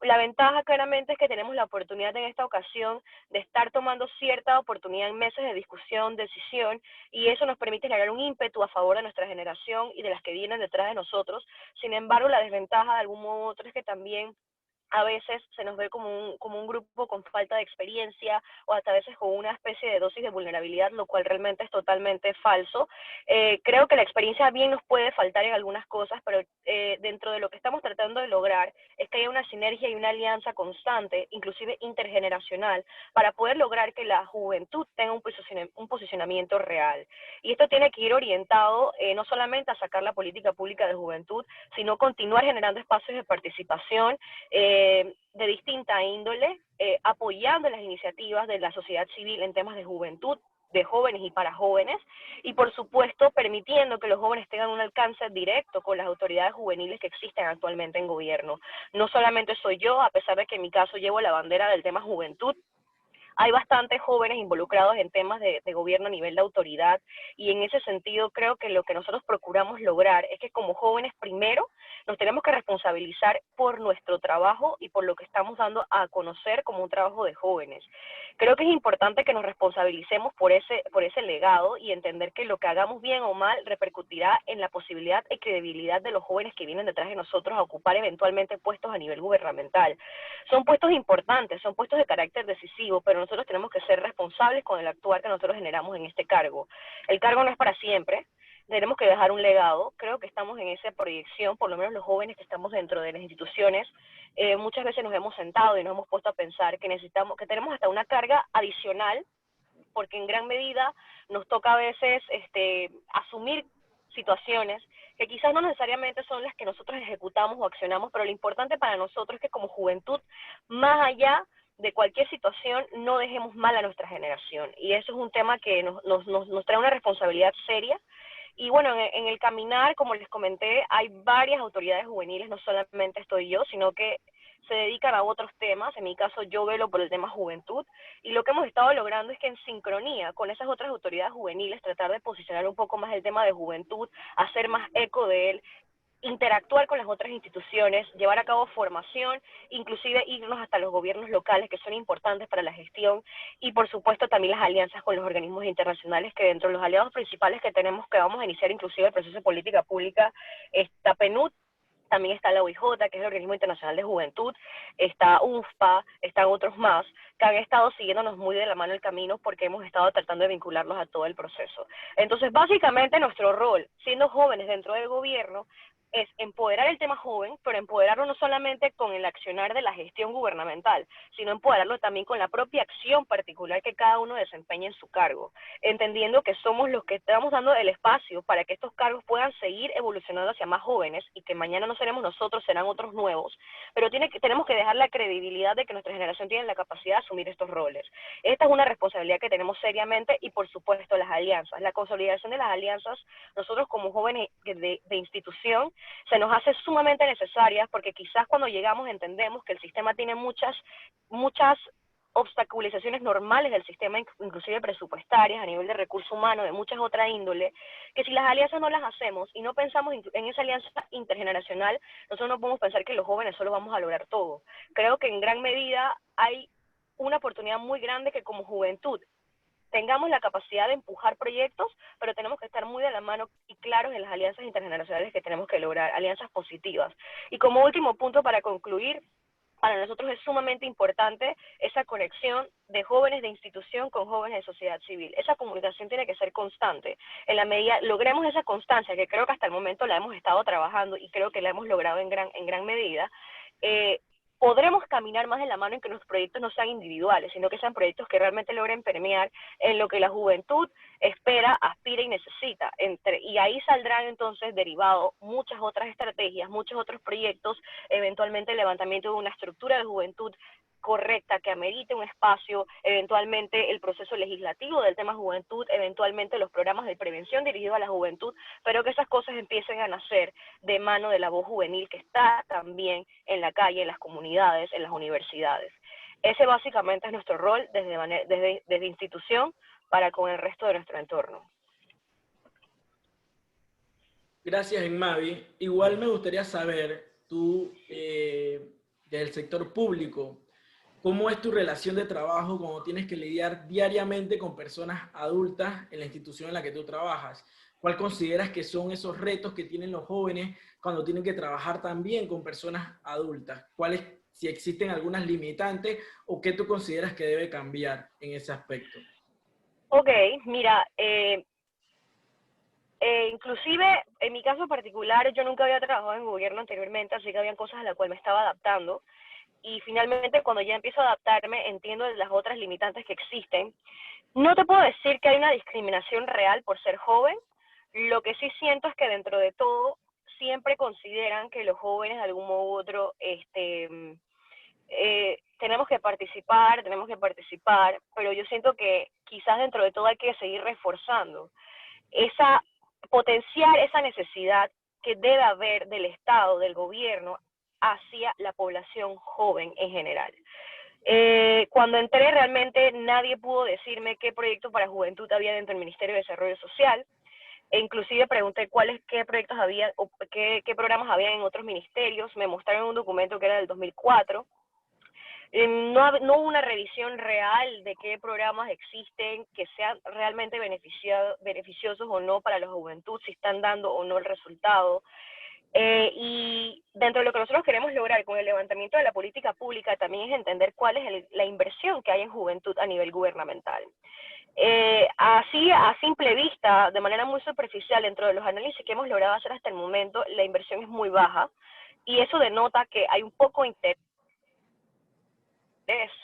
la ventaja claramente es que tenemos la oportunidad en esta ocasión de estar tomando cierta oportunidad en mesas de discusión, decisión, y eso nos permite generar un ímpetu a favor de nuestra generación y de las que vienen detrás de nosotros. Sin embargo, la desventaja de algún modo u otro es que también a veces se nos ve como un grupo con falta de experiencia o hasta a veces con una especie de dosis de vulnerabilidad, lo cual realmente es totalmente falso. Creo que la experiencia bien nos puede faltar en algunas cosas, pero dentro de lo que estamos tratando de lograr es que haya una sinergia y una alianza constante, inclusive intergeneracional, para poder lograr que la juventud tenga un posicionamiento real. Y esto tiene que ir orientado no solamente a sacar la política pública de juventud, sino continuar generando espacios de participación de distinta índole, apoyando las iniciativas de la sociedad civil en temas de juventud, de jóvenes y para jóvenes, y por supuesto permitiendo que los jóvenes tengan un alcance directo con las autoridades juveniles que existen actualmente en gobierno. No solamente soy yo, a pesar de que en mi caso llevo la bandera del tema juventud, hay bastantes jóvenes involucrados en temas de gobierno a nivel de autoridad, y en ese sentido creo que lo que nosotros procuramos lograr es que como jóvenes primero nos tenemos que responsabilizar por nuestro trabajo y por lo que estamos dando a conocer como un trabajo de jóvenes. Creo que es importante que nos responsabilicemos por ese legado y entender que lo que hagamos bien o mal repercutirá en la posibilidad y credibilidad de los jóvenes que vienen detrás de nosotros a ocupar eventualmente puestos a nivel gubernamental. Son puestos importantes, son puestos de carácter decisivo, pero nosotros tenemos que ser responsables con el actuar que nosotros generamos en este cargo. El cargo no es para siempre, tenemos que dejar un legado. Creo que estamos en esa proyección, por lo menos los jóvenes que estamos dentro de las instituciones, muchas veces nos hemos sentado y nos hemos puesto a pensar que tenemos hasta una carga adicional, porque en gran medida nos toca a veces asumir situaciones que quizás no necesariamente son las que nosotros ejecutamos o accionamos, pero lo importante para nosotros es que como juventud, más allá de cualquier situación, no dejemos mal a nuestra generación. Y eso es un tema que nos trae una responsabilidad seria. Y bueno, en el caminar, como les comenté, hay varias autoridades juveniles, no solamente estoy yo, sino que se dedican a otros temas. En mi caso, yo velo por el tema juventud, y lo que hemos estado logrando es que en sincronía con esas otras autoridades juveniles, tratar de posicionar un poco más el tema de juventud, hacer más eco de él, interactuar con las otras instituciones, llevar a cabo formación, inclusive irnos hasta los gobiernos locales, que son importantes para la gestión, y por supuesto también las alianzas con los organismos internacionales, que dentro de los aliados principales que tenemos, que vamos a iniciar inclusive el proceso de política pública, está PNUD, también está la OIJ, que es el Organismo Internacional de Juventud, está UNFPA, están otros más, que han estado siguiéndonos muy de la mano el camino, porque hemos estado tratando de vincularlos a todo el proceso. Entonces, básicamente nuestro rol, siendo jóvenes dentro del gobierno, es empoderar el tema joven, pero empoderarlo no solamente con el accionar de la gestión gubernamental, sino empoderarlo también con la propia acción particular que cada uno desempeña en su cargo, entendiendo que somos los que estamos dando el espacio para que estos cargos puedan seguir evolucionando hacia más jóvenes, y que mañana no seremos nosotros, serán otros nuevos, pero tenemos que dejar la credibilidad de que nuestra generación tiene la capacidad de asumir estos roles. Esta es una responsabilidad que tenemos seriamente, y por supuesto las alianzas, la consolidación de las alianzas, nosotros como jóvenes de institución, se nos hace sumamente necesaria, porque quizás cuando llegamos entendemos que el sistema tiene muchas obstaculizaciones normales del sistema, inclusive presupuestarias, a nivel de recurso humano, de muchas otras índole, que si las alianzas no las hacemos y no pensamos en esa alianza intergeneracional, nosotros no podemos pensar que los jóvenes solo vamos a lograr todo. Creo que en gran medida hay una oportunidad muy grande que como juventud tengamos la capacidad de empujar proyectos, pero tenemos que estar muy de la mano y claros en las alianzas intergeneracionales que tenemos que lograr, alianzas positivas. Y como último punto para concluir, para nosotros es sumamente importante esa conexión de jóvenes de institución con jóvenes de sociedad civil. Esa comunicación tiene que ser constante. En la medida logremos esa constancia, que creo que hasta el momento la hemos estado trabajando y creo que la hemos logrado en gran medida, podremos caminar más de la mano en que los proyectos no sean individuales, sino que sean proyectos que realmente logren permear en lo que la juventud espera, aspira y necesita. Y ahí saldrán entonces derivados muchas otras estrategias, muchos otros proyectos, eventualmente el levantamiento de una estructura de juventud correcta, que amerite un espacio, eventualmente el proceso legislativo del tema juventud, eventualmente los programas de prevención dirigidos a la juventud, pero que esas cosas empiecen a nacer de mano de la voz juvenil que está también en la calle, en las comunidades, en las universidades. Ese básicamente es nuestro rol desde institución para con el resto de nuestro entorno. Gracias, Enmavi. Igual me gustaría saber, tú, del sector público, ¿cómo es tu relación de trabajo cuando tienes que lidiar diariamente con personas adultas en la institución en la que tú trabajas? ¿Cuál consideras que son esos retos que tienen los jóvenes cuando tienen que trabajar también con personas adultas? ¿Cuáles, si existen algunas limitantes, o qué tú consideras que debe cambiar en ese aspecto? Ok, mira, inclusive en mi caso particular, yo nunca había trabajado en gobierno anteriormente, así que habían cosas a las cuales me estaba adaptando. Y finalmente, cuando ya empiezo a adaptarme, entiendo las otras limitantes que existen. No te puedo decir que hay una discriminación real por ser joven. Lo que sí siento es que dentro de todo siempre consideran que los jóvenes de algún modo u otro tenemos que participar, pero yo siento que quizás dentro de todo hay que seguir reforzando potenciar esa necesidad que debe haber del Estado, del gobierno, hacia la población joven en general. Cuando entré realmente nadie pudo decirme qué proyecto para juventud había dentro del Ministerio de Desarrollo Social, e inclusive pregunté qué proyectos había o qué programas había en otros ministerios. Me mostraron un documento que era del 2004. No hubo una revisión real de qué programas existen que sean realmente beneficiosos o no para la juventud, si están dando o no el resultado. Y dentro de lo que nosotros queremos lograr con el levantamiento de la política pública también es entender cuál es la inversión que hay en juventud a nivel gubernamental. Así, a simple vista, de manera muy superficial, dentro de los análisis que hemos logrado hacer hasta el momento, la inversión es muy baja, y eso denota que hay un poco interés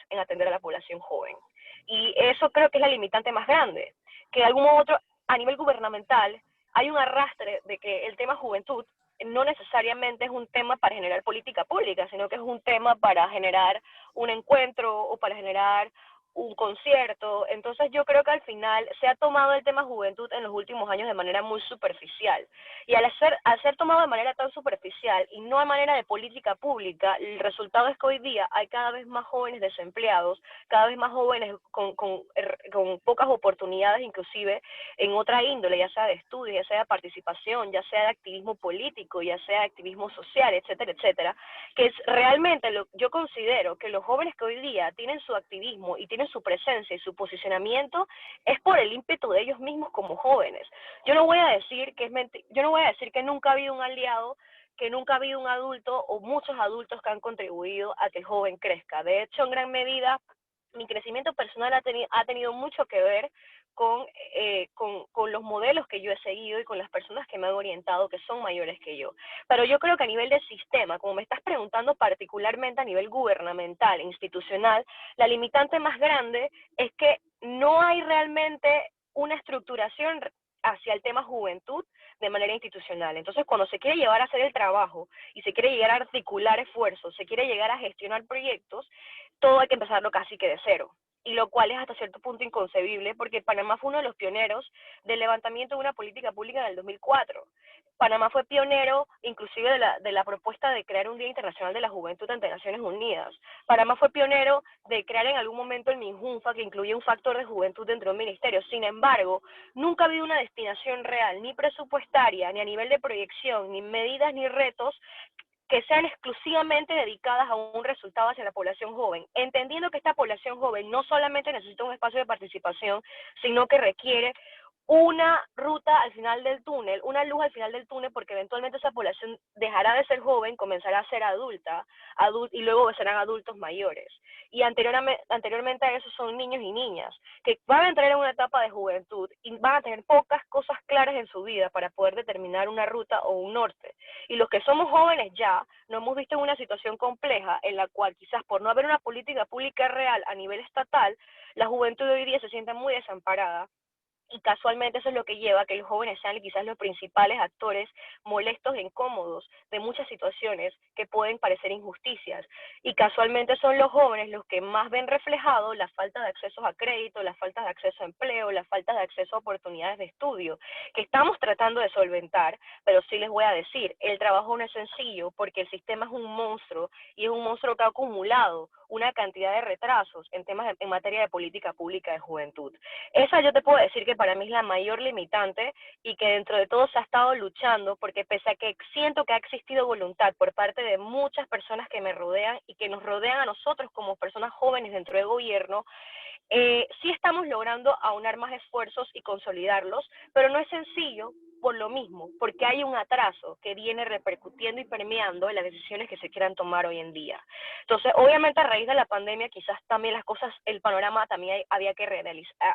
en atender a la población joven. Y eso creo que es la limitante más grande, que de algún modo u otro, a nivel gubernamental, hay un arrastre de que el tema juventud no necesariamente es un tema para generar política pública, sino que es un tema para generar un encuentro o para generar un concierto. Entonces yo creo que al final se ha tomado el tema juventud en los últimos años de manera muy superficial. Y al ser tomado de manera tan superficial y no de manera de política pública, el resultado es que hoy día hay cada vez más jóvenes desempleados, cada vez más jóvenes con pocas oportunidades, inclusive en otra índole, ya sea de estudio, ya sea de participación, ya sea de activismo político, ya sea de activismo social, etcétera, etcétera, que es realmente yo considero que los jóvenes que hoy día tienen su activismo y tienen su presencia y su posicionamiento es por el ímpetu de ellos mismos como jóvenes. Yo no voy a decir que yo no voy a decir que nunca ha habido un aliado, que nunca ha habido un adulto o muchos adultos que han contribuido a que el joven crezca. De hecho, en gran medida, mi crecimiento personal ha tenido mucho que ver con los modelos que yo he seguido y con las personas que me han orientado que son mayores que yo. Pero yo creo que a nivel de sistema, como me estás preguntando particularmente a nivel gubernamental, institucional, la limitante más grande es que no hay realmente una estructuración hacia el tema juventud de manera institucional. Entonces, cuando se quiere llevar a hacer el trabajo y se quiere llegar a articular esfuerzos, se quiere llegar a gestionar proyectos, todo hay que empezarlo casi que de cero, y lo cual es hasta cierto punto inconcebible, porque Panamá fue uno de los pioneros del levantamiento de una política pública en el 2004. Panamá fue pionero inclusive de la propuesta de crear un Día Internacional de la Juventud ante Naciones Unidas. Panamá fue pionero de crear en algún momento el MINJUNFA, que incluye un factor de juventud dentro de un ministerio. Sin embargo, nunca ha habido una destinación real, ni presupuestaria, ni a nivel de proyección, ni medidas, ni retos que sean exclusivamente dedicadas a un resultado hacia la población joven, entendiendo que esta población joven no solamente necesita un espacio de participación, sino que requiere una ruta al final del túnel, una luz al final del túnel, porque eventualmente esa población dejará de ser joven, comenzará a ser adulta, y luego serán adultos mayores. Y anteriormente a eso son niños y niñas, que van a entrar en una etapa de juventud y van a tener pocas cosas claras en su vida para poder determinar una ruta o un norte. Y los que somos jóvenes ya nos hemos visto en una situación compleja en la cual quizás por no haber una política pública real a nivel estatal, la juventud de hoy día se siente muy desamparada. Y casualmente eso es lo que lleva a que los jóvenes sean quizás los principales actores molestos e incómodos de muchas situaciones que pueden parecer injusticias. Y casualmente son los jóvenes los que más ven reflejado la falta de acceso a crédito, la falta de acceso a empleo, la falta de acceso a oportunidades de estudio, que estamos tratando de solventar, pero sí les voy a decir, el trabajo no es sencillo porque el sistema es un monstruo y es un monstruo que ha acumulado una cantidad de retrasos en materia de política pública de juventud. Esa yo te puedo decir que para mí es la mayor limitante y que dentro de todo se ha estado luchando, porque pese a que siento que ha existido voluntad por parte de muchas personas que me rodean y que nos rodean a nosotros como personas jóvenes dentro del gobierno, sí estamos logrando aunar más esfuerzos y consolidarlos, pero no es sencillo por lo mismo, porque hay un atraso que viene repercutiendo y permeando en las decisiones que se quieran tomar hoy en día. Entonces, obviamente a raíz de la pandemia quizás también las cosas, el panorama también había que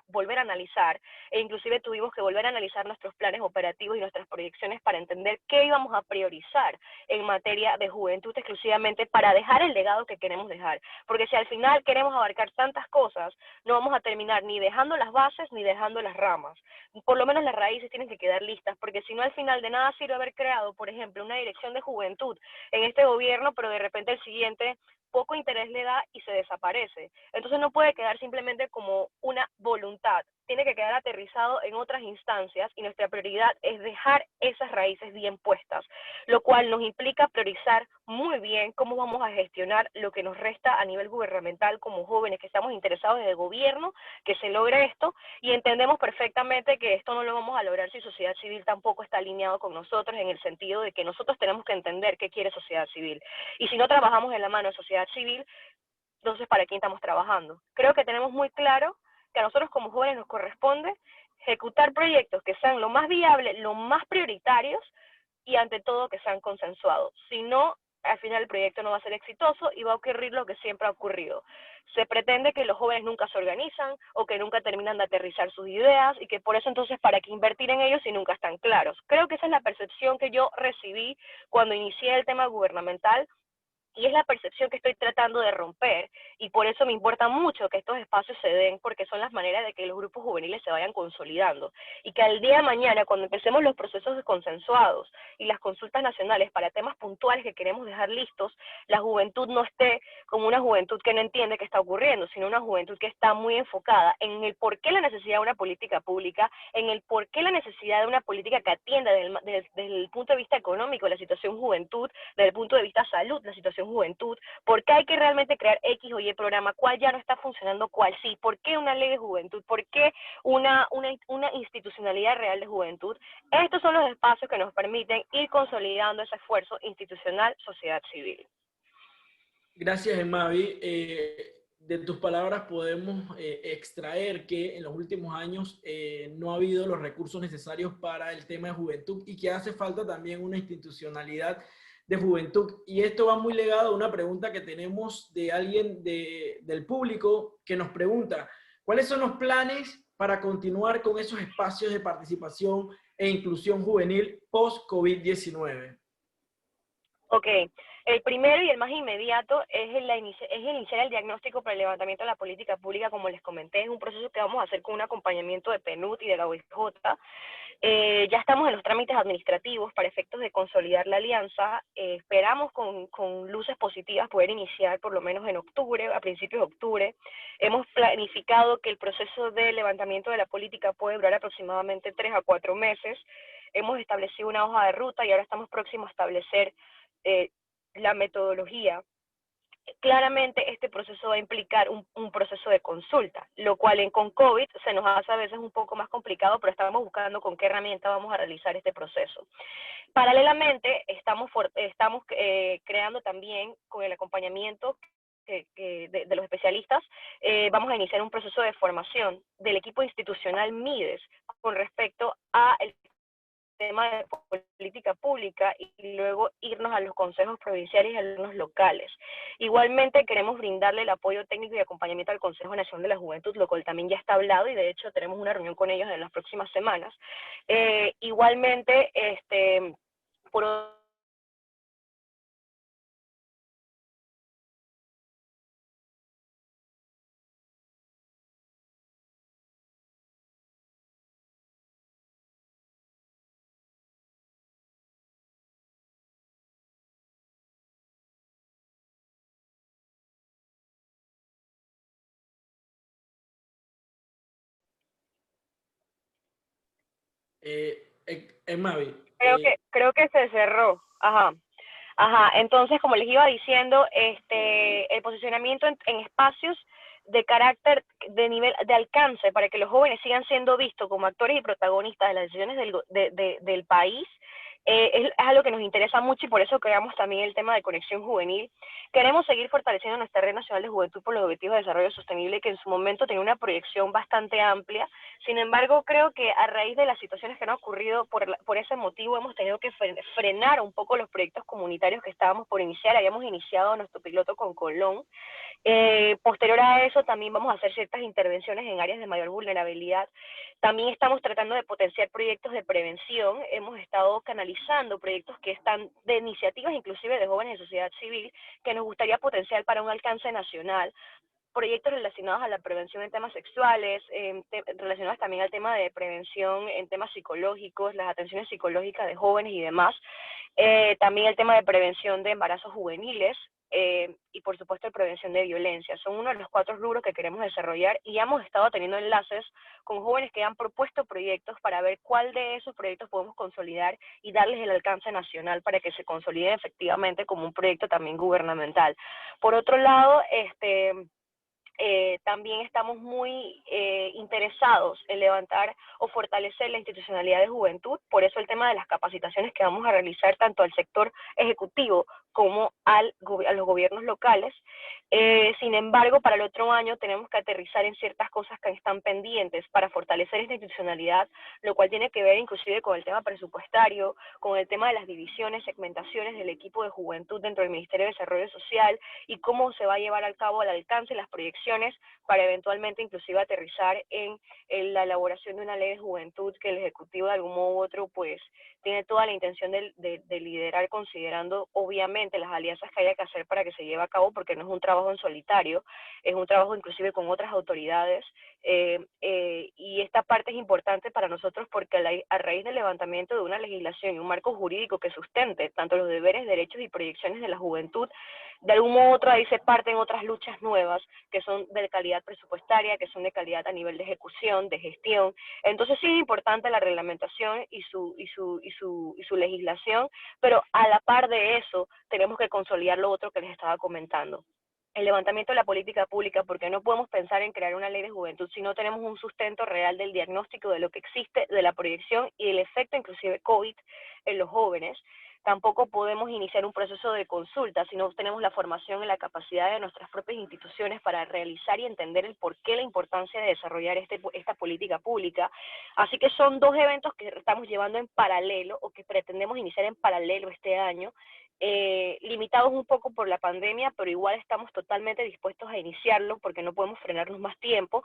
volver a analizar, e inclusive tuvimos que volver a analizar nuestros planes operativos y nuestras proyecciones para entender qué íbamos a priorizar en materia de juventud exclusivamente para dejar el legado que queremos dejar, porque si al final queremos abarcar tantas cosas, no vamos a terminar ni dejando las bases ni dejando las ramas. Por lo menos las raíces tienen que quedar listas, porque si no al final de nada sirve haber creado, por ejemplo, una dirección de juventud en este gobierno, pero de repente el siguiente poco interés le da y se desaparece. Entonces no puede quedar simplemente como una voluntad, tiene que quedar aterrizado en otras instancias y nuestra prioridad es dejar esas raíces bien puestas, lo cual nos implica priorizar muy bien cómo vamos a gestionar lo que nos resta a nivel gubernamental como jóvenes que estamos interesados en el gobierno, que se logre esto, y entendemos perfectamente que esto no lo vamos a lograr si sociedad civil tampoco está alineado con nosotros, en el sentido de que nosotros tenemos que entender qué quiere sociedad civil. Y si no trabajamos en la mano de sociedad civil, entonces ¿para quién estamos trabajando? Creo que tenemos muy claro que a nosotros como jóvenes nos corresponde ejecutar proyectos que sean lo más viables, lo más prioritarios y ante todo que sean consensuados. Si no, al final el proyecto no va a ser exitoso y va a ocurrir lo que siempre ha ocurrido. Se pretende que los jóvenes nunca se organizan o que nunca terminan de aterrizar sus ideas y que por eso entonces para qué invertir en ellos si nunca están claros. Creo que esa es la percepción que yo recibí cuando inicié el tema gubernamental, Y es la percepción que estoy tratando de romper, y por eso me importa mucho que estos espacios se den, porque son las maneras de que los grupos juveniles se vayan consolidando, y que al día de mañana, cuando empecemos los procesos consensuados y las consultas nacionales para temas puntuales que queremos dejar listos, la juventud no esté como una juventud que no entiende qué está ocurriendo, sino una juventud que está muy enfocada en el por qué la necesidad de una política pública, en el por qué la necesidad de una política que atienda desde el punto de vista económico la situación juventud, desde el punto de vista salud la situación juventud, por qué hay que realmente crear X o Y programa, cuál ya no está funcionando, cuál sí, por qué una ley de juventud, por qué una institucionalidad real de juventud. Estos son los espacios que nos permiten ir consolidando ese esfuerzo institucional, sociedad civil. Gracias, Emavi. De tus palabras podemos extraer que en los últimos años no ha habido los recursos necesarios para el tema de juventud y que hace falta también una institucionalidad de juventud. Y esto va muy ligado a una pregunta que tenemos de alguien del público que nos pregunta, ¿cuáles son los planes para continuar con esos espacios de participación e inclusión juvenil post-COVID-19? Ok, el primero y el más inmediato es el iniciar el diagnóstico para el levantamiento de la política pública, como les comenté. Es un proceso que vamos a hacer con un acompañamiento de PNUD y de la OIJ. Ya estamos en los trámites administrativos para efectos de consolidar la alianza. Esperamos con luces positivas poder iniciar por lo menos en octubre, a principios de octubre. Hemos planificado que el proceso de levantamiento de la política puede durar aproximadamente 3 a 4 meses. Hemos establecido una hoja de ruta y ahora estamos próximos a establecer la metodología. Claramente este proceso va a implicar un proceso de consulta, lo cual con COVID se nos hace a veces un poco más complicado, pero estamos buscando con qué herramienta vamos a realizar este proceso. Paralelamente, estamos creando también con el acompañamiento de los especialistas, vamos a iniciar un proceso de formación del equipo institucional MIDES con respecto a el tema de política pública y luego irnos a los consejos provinciales y a los locales. Igualmente queremos brindarle el apoyo técnico y acompañamiento al Consejo Nacional de la Juventud, lo cual también ya está hablado y de hecho tenemos una reunión con ellos en las próximas semanas. Igualmente, por Emavi, creo que se cerró. Entonces, como les iba diciendo, el posicionamiento en espacios de carácter, de nivel, de alcance, para que los jóvenes sigan siendo vistos como actores y protagonistas de las decisiones del país, es algo que nos interesa mucho y por eso creamos también el tema de conexión juvenil. Queremos seguir fortaleciendo nuestra Red Nacional de Juventud por los Objetivos de Desarrollo Sostenible, que en su momento tenía una proyección bastante amplia. Sin embargo, creo que a raíz de las situaciones que han ocurrido por ese motivo hemos tenido que frenar un poco los proyectos comunitarios que estábamos por iniciar. Habíamos iniciado nuestro piloto con Colón. Posterior a eso también vamos a hacer ciertas intervenciones en áreas de mayor vulnerabilidad. También estamos tratando de potenciar proyectos de prevención. Hemos estado canalizando proyectos que están de iniciativas inclusive de jóvenes de sociedad civil que nos gustaría potenciar para un alcance nacional. Proyectos relacionados a la prevención en temas sexuales, relacionados también al tema de prevención en temas psicológicos, las atenciones psicológicas de jóvenes y demás. También el tema de prevención de embarazos juveniles, y por supuesto de prevención de violencia. Son uno de los 4 rubros que queremos desarrollar y hemos estado teniendo enlaces con jóvenes que han propuesto proyectos para ver cuál de esos proyectos podemos consolidar y darles el alcance nacional para que se consoliden efectivamente como un proyecto también gubernamental. Por otro lado, también estamos muy interesados en levantar o fortalecer la institucionalidad de juventud, por eso el tema de las capacitaciones que vamos a realizar tanto al sector ejecutivo como a los gobiernos locales. Sin embargo, para el otro año tenemos que aterrizar en ciertas cosas que están pendientes para fortalecer esta institucionalidad, lo cual tiene que ver inclusive con el tema presupuestario, con el tema de las divisiones, segmentaciones del equipo de juventud dentro del Ministerio de Desarrollo Social y cómo se va a llevar a cabo el alcance y las proyecciones reflexiones para eventualmente inclusive aterrizar en la elaboración de una ley de juventud que el Ejecutivo de algún modo u otro pues tiene toda la intención de liderar, considerando obviamente las alianzas que haya que hacer para que se lleve a cabo, porque no es un trabajo en solitario, es un trabajo inclusive con otras autoridades, y esta parte es importante para nosotros porque a raíz del levantamiento de una legislación y un marco jurídico que sustente tanto los deberes, derechos y proyecciones de la juventud, de algún modo u otro ahí se parten otras luchas nuevas que son de calidad presupuestaria, que son de calidad a nivel de ejecución, de gestión. Entonces sí es importante la reglamentación y su legislación, pero a la par de eso tenemos que consolidar lo otro que les estaba comentando. El levantamiento de la política pública, porque no podemos pensar en crear una ley de juventud si no tenemos un sustento real del diagnóstico de lo que existe, de la proyección y el efecto inclusive COVID en los jóvenes. Tampoco podemos iniciar un proceso de consulta si no tenemos la formación y la capacidad de nuestras propias instituciones para realizar y entender el porqué, la importancia de desarrollar esta política pública. Así que son dos eventos que estamos llevando en paralelo o que pretendemos iniciar en paralelo este año, limitados un poco por la pandemia, pero igual estamos totalmente dispuestos a iniciarlo porque no podemos frenarnos más tiempo,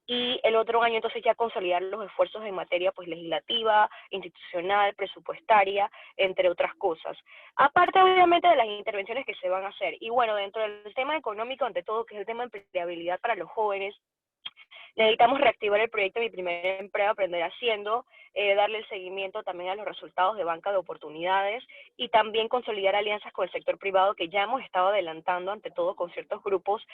y el otro año entonces ya consolidar los esfuerzos en materia pues legislativa, institucional, presupuestaria, entre otras cosas. Aparte obviamente de las intervenciones que se van a hacer. Y bueno, dentro del tema económico, ante todo, que es el tema de empleabilidad para los jóvenes, necesitamos reactivar el proyecto Mi Primer Empleo, Aprender Haciendo, darle el seguimiento también a los resultados de banca de oportunidades y también consolidar alianzas con el sector privado que ya hemos estado adelantando, ante todo con ciertos grupos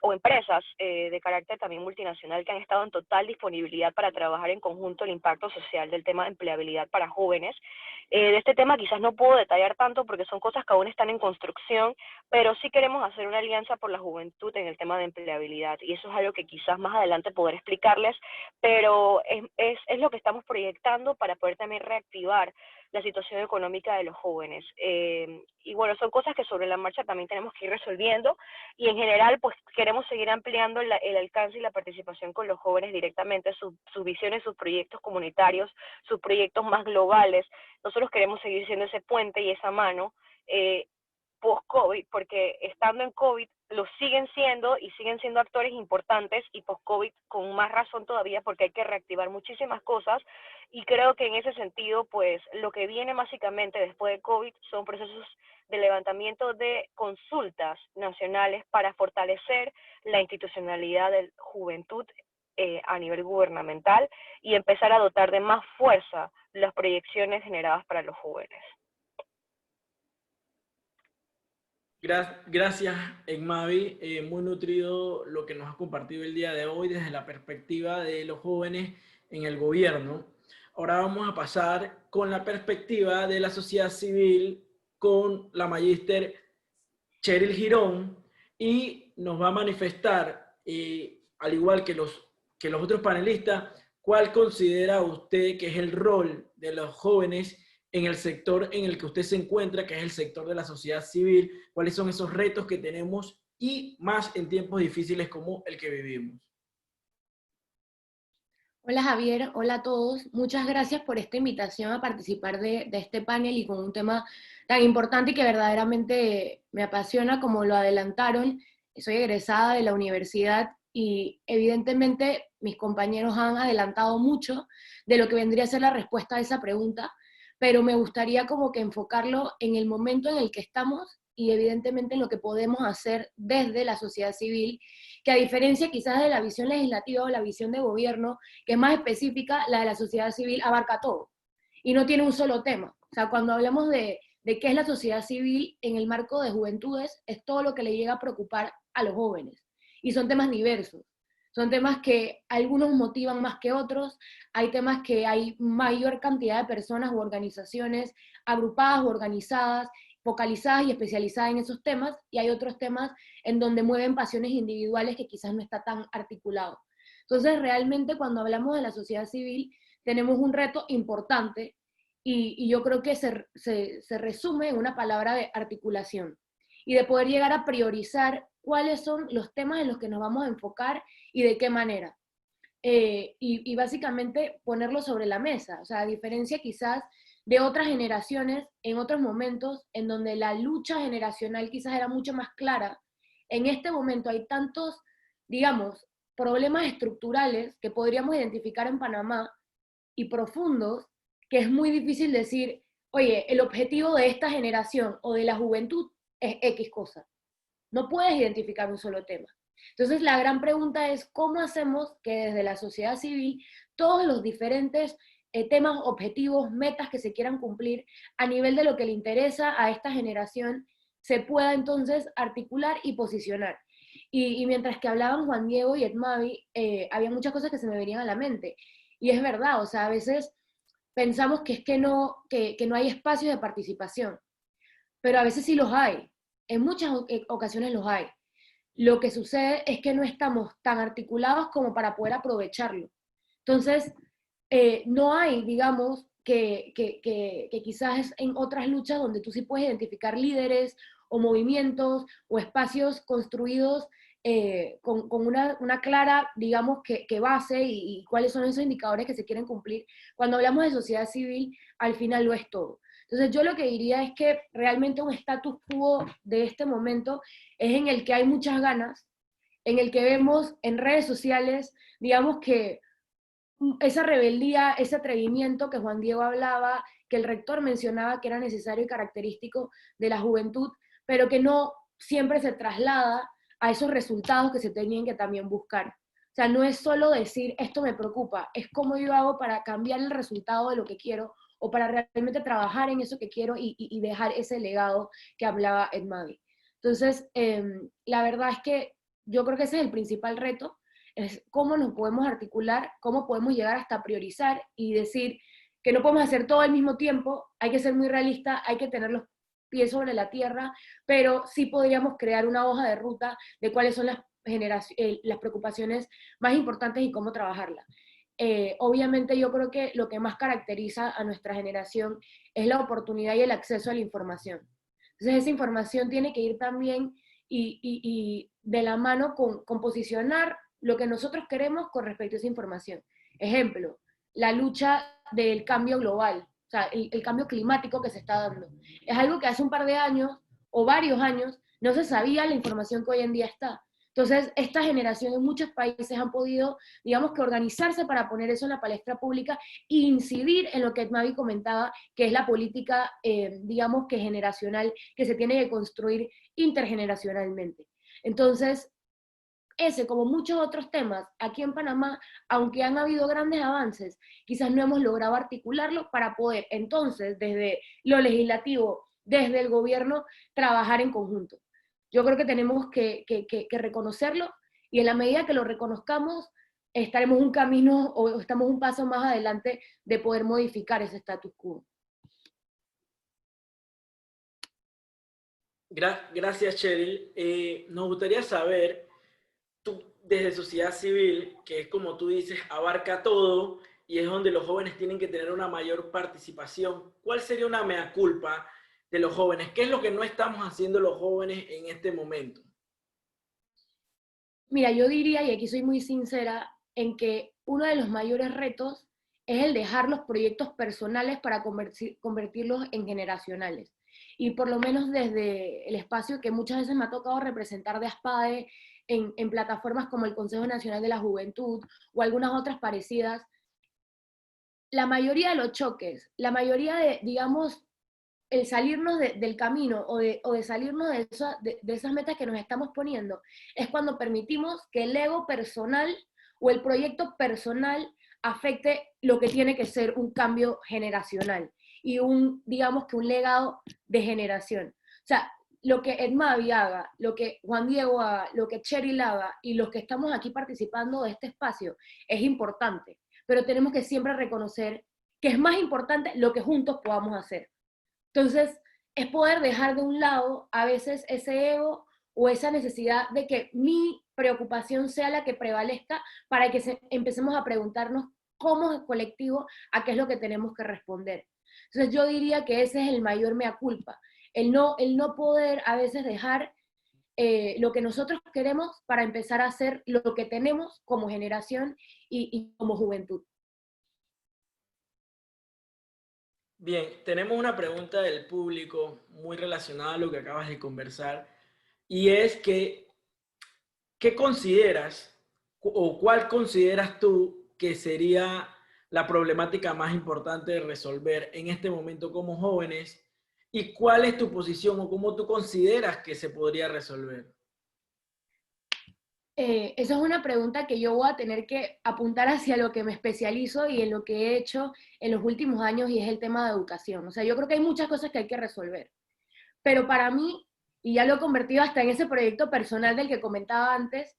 o empresas de carácter también multinacional que han estado en total disponibilidad para trabajar en conjunto el impacto social del tema de empleabilidad para jóvenes. De este tema quizás no puedo detallar tanto porque son cosas que aún están en construcción, pero sí queremos hacer una alianza por la juventud en el tema de empleabilidad, y eso es algo que quizás más adelante poder explicarles, pero es lo que estamos proyectando para poder también reactivar la situación económica de los jóvenes. Y bueno, son cosas que sobre la marcha también tenemos que ir resolviendo, y en general pues queremos seguir ampliando el alcance y la participación con los jóvenes directamente, sus visiones, sus proyectos comunitarios, sus proyectos más globales. Nosotros queremos seguir siendo ese puente y esa mano post-COVID, porque estando en COVID lo siguen siendo y siguen siendo actores importantes, y post-COVID con más razón todavía porque hay que reactivar muchísimas cosas, y creo que en ese sentido pues lo que viene básicamente después de COVID son procesos de levantamiento de consultas nacionales para fortalecer la institucionalidad de juventud a nivel gubernamental y empezar a dotar de más fuerza las proyecciones generadas para los jóvenes. Gracias, Egmavi. Muy nutrido lo que nos has compartido el día de hoy desde la perspectiva de los jóvenes en el gobierno. Ahora vamos a pasar con la perspectiva de la sociedad civil con la magíster Cheryl Girón, y nos va a manifestar, al igual que los otros panelistas, cuál considera usted que es el rol de los jóvenes en el sector en el que usted se encuentra, que es el sector de la sociedad civil, cuáles son esos retos que tenemos, y más en tiempos difíciles como el que vivimos. Hola Javier, hola a todos. Muchas gracias por esta invitación a participar de este panel y con un tema tan importante y que verdaderamente me apasiona, como lo adelantaron. Soy egresada de la universidad y evidentemente mis compañeros han adelantado mucho de lo que vendría a ser la respuesta a esa pregunta, pero me gustaría como que enfocarlo en el momento en el que estamos y evidentemente en lo que podemos hacer desde la sociedad civil, que a diferencia quizás de la visión legislativa o la visión de gobierno, que es más específica, la de la sociedad civil abarca todo y no tiene un solo tema. O sea, cuando hablamos de qué es la sociedad civil en el marco de juventudes, es todo lo que le llega a preocupar a los jóvenes. Y son temas diversos. Son temas que algunos motivan más que otros, hay temas que hay mayor cantidad de personas u organizaciones agrupadas o organizadas, focalizadas y especializadas en esos temas, y hay otros temas en donde mueven pasiones individuales que quizás no está tan articulado. Entonces, realmente cuando hablamos de la sociedad civil, tenemos un reto importante, y yo creo que se resume en una palabra de articulación, y de poder llegar a priorizar cuáles son los temas en los que nos vamos a enfocar y de qué manera. Y básicamente ponerlo sobre la mesa, o sea, a diferencia quizás de otras generaciones, en otros momentos, en donde la lucha generacional quizás era mucho más clara, en este momento hay tantos digamos, problemas estructurales que podríamos identificar en Panamá y profundos, que es muy difícil decir, oye, el objetivo de esta generación o de la juventud es X cosa. No puedes identificar un solo tema. Entonces la gran pregunta es, ¿cómo hacemos que desde la sociedad civil todos los diferentes temas, objetivos, metas que se quieran cumplir a nivel de lo que le interesa a esta generación se pueda entonces articular y posicionar? Y mientras que hablaban Juan Diego y Edmavi, había muchas cosas que se me venían a la mente. Y es verdad, o sea, a veces pensamos que es que no hay espacios de participación, pero a veces sí los hay. En muchas ocasiones los hay. Lo que sucede es que no estamos tan articulados como para poder aprovecharlo. Entonces, no hay, digamos, que quizás en otras luchas donde tú sí puedes identificar líderes o movimientos o espacios construidos con una clara, digamos, que base y cuáles son esos indicadores que se quieren cumplir. Cuando hablamos de sociedad civil, al final lo es todo. Entonces yo lo que diría es que realmente un status quo de este momento es en el que hay muchas ganas, en el que vemos en redes sociales, digamos que esa rebeldía, ese atrevimiento que Juan Diego hablaba, que el rector mencionaba que era necesario y característico de la juventud, pero que no siempre se traslada a esos resultados que se tenían que también buscar. O sea, no es solo decir, esto me preocupa, es cómo yo hago para cambiar el resultado de lo que quiero o para realmente trabajar en eso que quiero y dejar ese legado que hablaba Edmavi. Entonces, la verdad es que yo creo que ese es el principal reto, es cómo nos podemos articular, cómo podemos llegar hasta priorizar y decir que no podemos hacer todo al mismo tiempo, hay que ser muy realista, hay que tener los pies sobre la tierra, pero sí podríamos crear una hoja de ruta de cuáles son las preocupaciones más importantes y cómo trabajarlas. Obviamente yo creo que lo que más caracteriza a nuestra generación es la oportunidad y el acceso a la información. Entonces esa información tiene que ir también y de la mano con posicionar lo que nosotros queremos con respecto a esa información. Ejemplo, la lucha del cambio global, o sea, el cambio climático que se está dando. Es algo que hace un par de años o varios años no se sabía la información que hoy en día está. Entonces, esta generación en muchos países han podido, digamos que organizarse para poner eso en la palestra pública e incidir en lo que Edmavi comentaba, que es la política, digamos que generacional, que se tiene que construir intergeneracionalmente. Entonces, ese, como muchos otros temas, aquí en Panamá, aunque han habido grandes avances, quizás no hemos logrado articularlo para poder, entonces, desde lo legislativo, desde el gobierno, trabajar en conjunto. Yo creo que tenemos que reconocerlo y en la medida que lo reconozcamos, estaremos un camino o estamos un paso más adelante de poder modificar ese status quo. Gracias, Cheryl. Nos gustaría saber, tú, desde sociedad civil, que es como tú dices, abarca todo y es donde los jóvenes tienen que tener una mayor participación, ¿cuál sería una mea culpa de los jóvenes? ¿Qué es lo que no estamos haciendo los jóvenes en este momento? Mira, yo diría, y aquí soy muy sincera, en que uno de los mayores retos es el dejar los proyectos personales para convertirlos en generacionales. Y por lo menos desde el espacio que muchas veces me ha tocado representar de ASPADE en plataformas como el Consejo Nacional de la Juventud o algunas otras parecidas, la mayoría de los choques, la mayoría de, digamos, el salirnos del camino o de salirnos de esas metas que nos estamos poniendo, es cuando permitimos que el ego personal o el proyecto personal afecte lo que tiene que ser un cambio generacional y digamos que un legado de generación. O sea, lo que Edmavi haga, lo que Juan Diego haga, lo que Cheryl haga y los que estamos aquí participando de este espacio es importante, pero tenemos que siempre reconocer que es más importante lo que juntos podamos hacer. Entonces, es poder dejar de un lado a veces ese ego o esa necesidad de que mi preocupación sea la que prevalezca para que empecemos a preguntarnos como colectivo a qué es lo que tenemos que responder. Entonces yo diría que ese es el mayor mea culpa, el no poder a veces dejar lo que nosotros queremos para empezar a hacer lo que tenemos como generación y como juventud. Bien, tenemos una pregunta del público muy relacionada a lo que acabas de conversar, y es que ¿qué consideras o cuál consideras tú que sería la problemática más importante de resolver en este momento como jóvenes? ¿Y cuál es tu posición o cómo tú consideras que se podría resolver? Esa es una pregunta que yo voy a tener que apuntar hacia lo que me especializo y en lo que he hecho en los últimos años, y es el tema de educación. O sea, yo creo que hay muchas cosas que hay que resolver, pero para mí, y ya lo he convertido hasta en ese proyecto personal del que comentaba antes,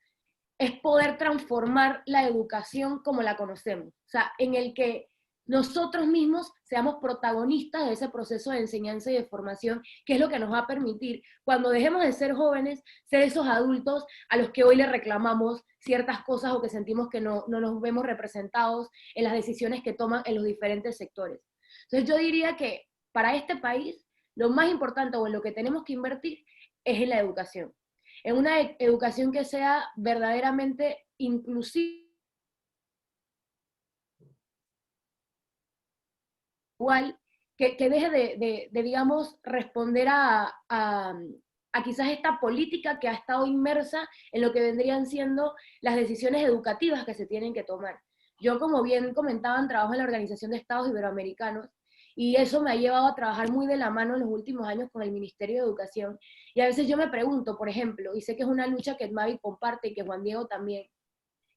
es poder transformar la educación como la conocemos. O sea, en el que nosotros mismos seamos protagonistas de ese proceso de enseñanza y de formación, que es lo que nos va a permitir, cuando dejemos de ser jóvenes, ser esos adultos a los que hoy le reclamamos ciertas cosas o que sentimos que no nos vemos representados en las decisiones que toman en los diferentes sectores. Entonces yo diría que para este país, lo más importante o en lo que tenemos que invertir es en la educación. En una educación que sea verdaderamente inclusiva, que deje de, digamos, responder a quizás esta política que ha estado inmersa en lo que vendrían siendo las decisiones educativas que se tienen que tomar. Yo, como bien comentaban, trabajo en la Organización de Estados Iberoamericanos, y eso me ha llevado a trabajar muy de la mano en los últimos años con el Ministerio de Educación. Y a veces yo me pregunto, por ejemplo, y sé que es una lucha que Mavi comparte y que Juan Diego también,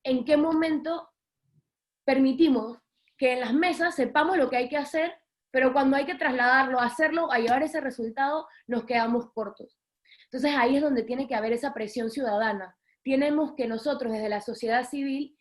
¿en qué momento permitimos que en las mesas sepamos lo que hay que hacer, pero cuando hay que trasladarlo, hacerlo, a llevar ese resultado, nos quedamos cortos? Entonces ahí es donde tiene que haber esa presión ciudadana. Tenemos que nosotros, desde la sociedad civil,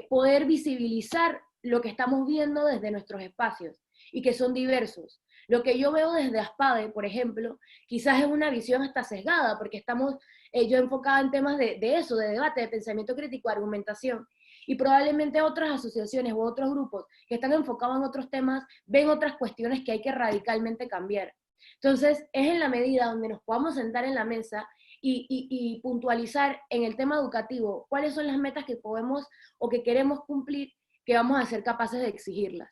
poder visibilizar lo que estamos viendo desde nuestros espacios, y que son diversos. Lo que yo veo desde ASPADE, por ejemplo, quizás es una visión hasta sesgada, porque estamos yo enfocada en temas de eso, de debate, de pensamiento crítico, argumentación, y probablemente otras asociaciones u otros grupos que están enfocados en otros temas ven otras cuestiones que hay que radicalmente cambiar. Entonces, es en la medida donde nos podamos sentar en la mesa y puntualizar en el tema educativo cuáles son las metas que podemos o que queremos cumplir, que vamos a ser capaces de exigirlas.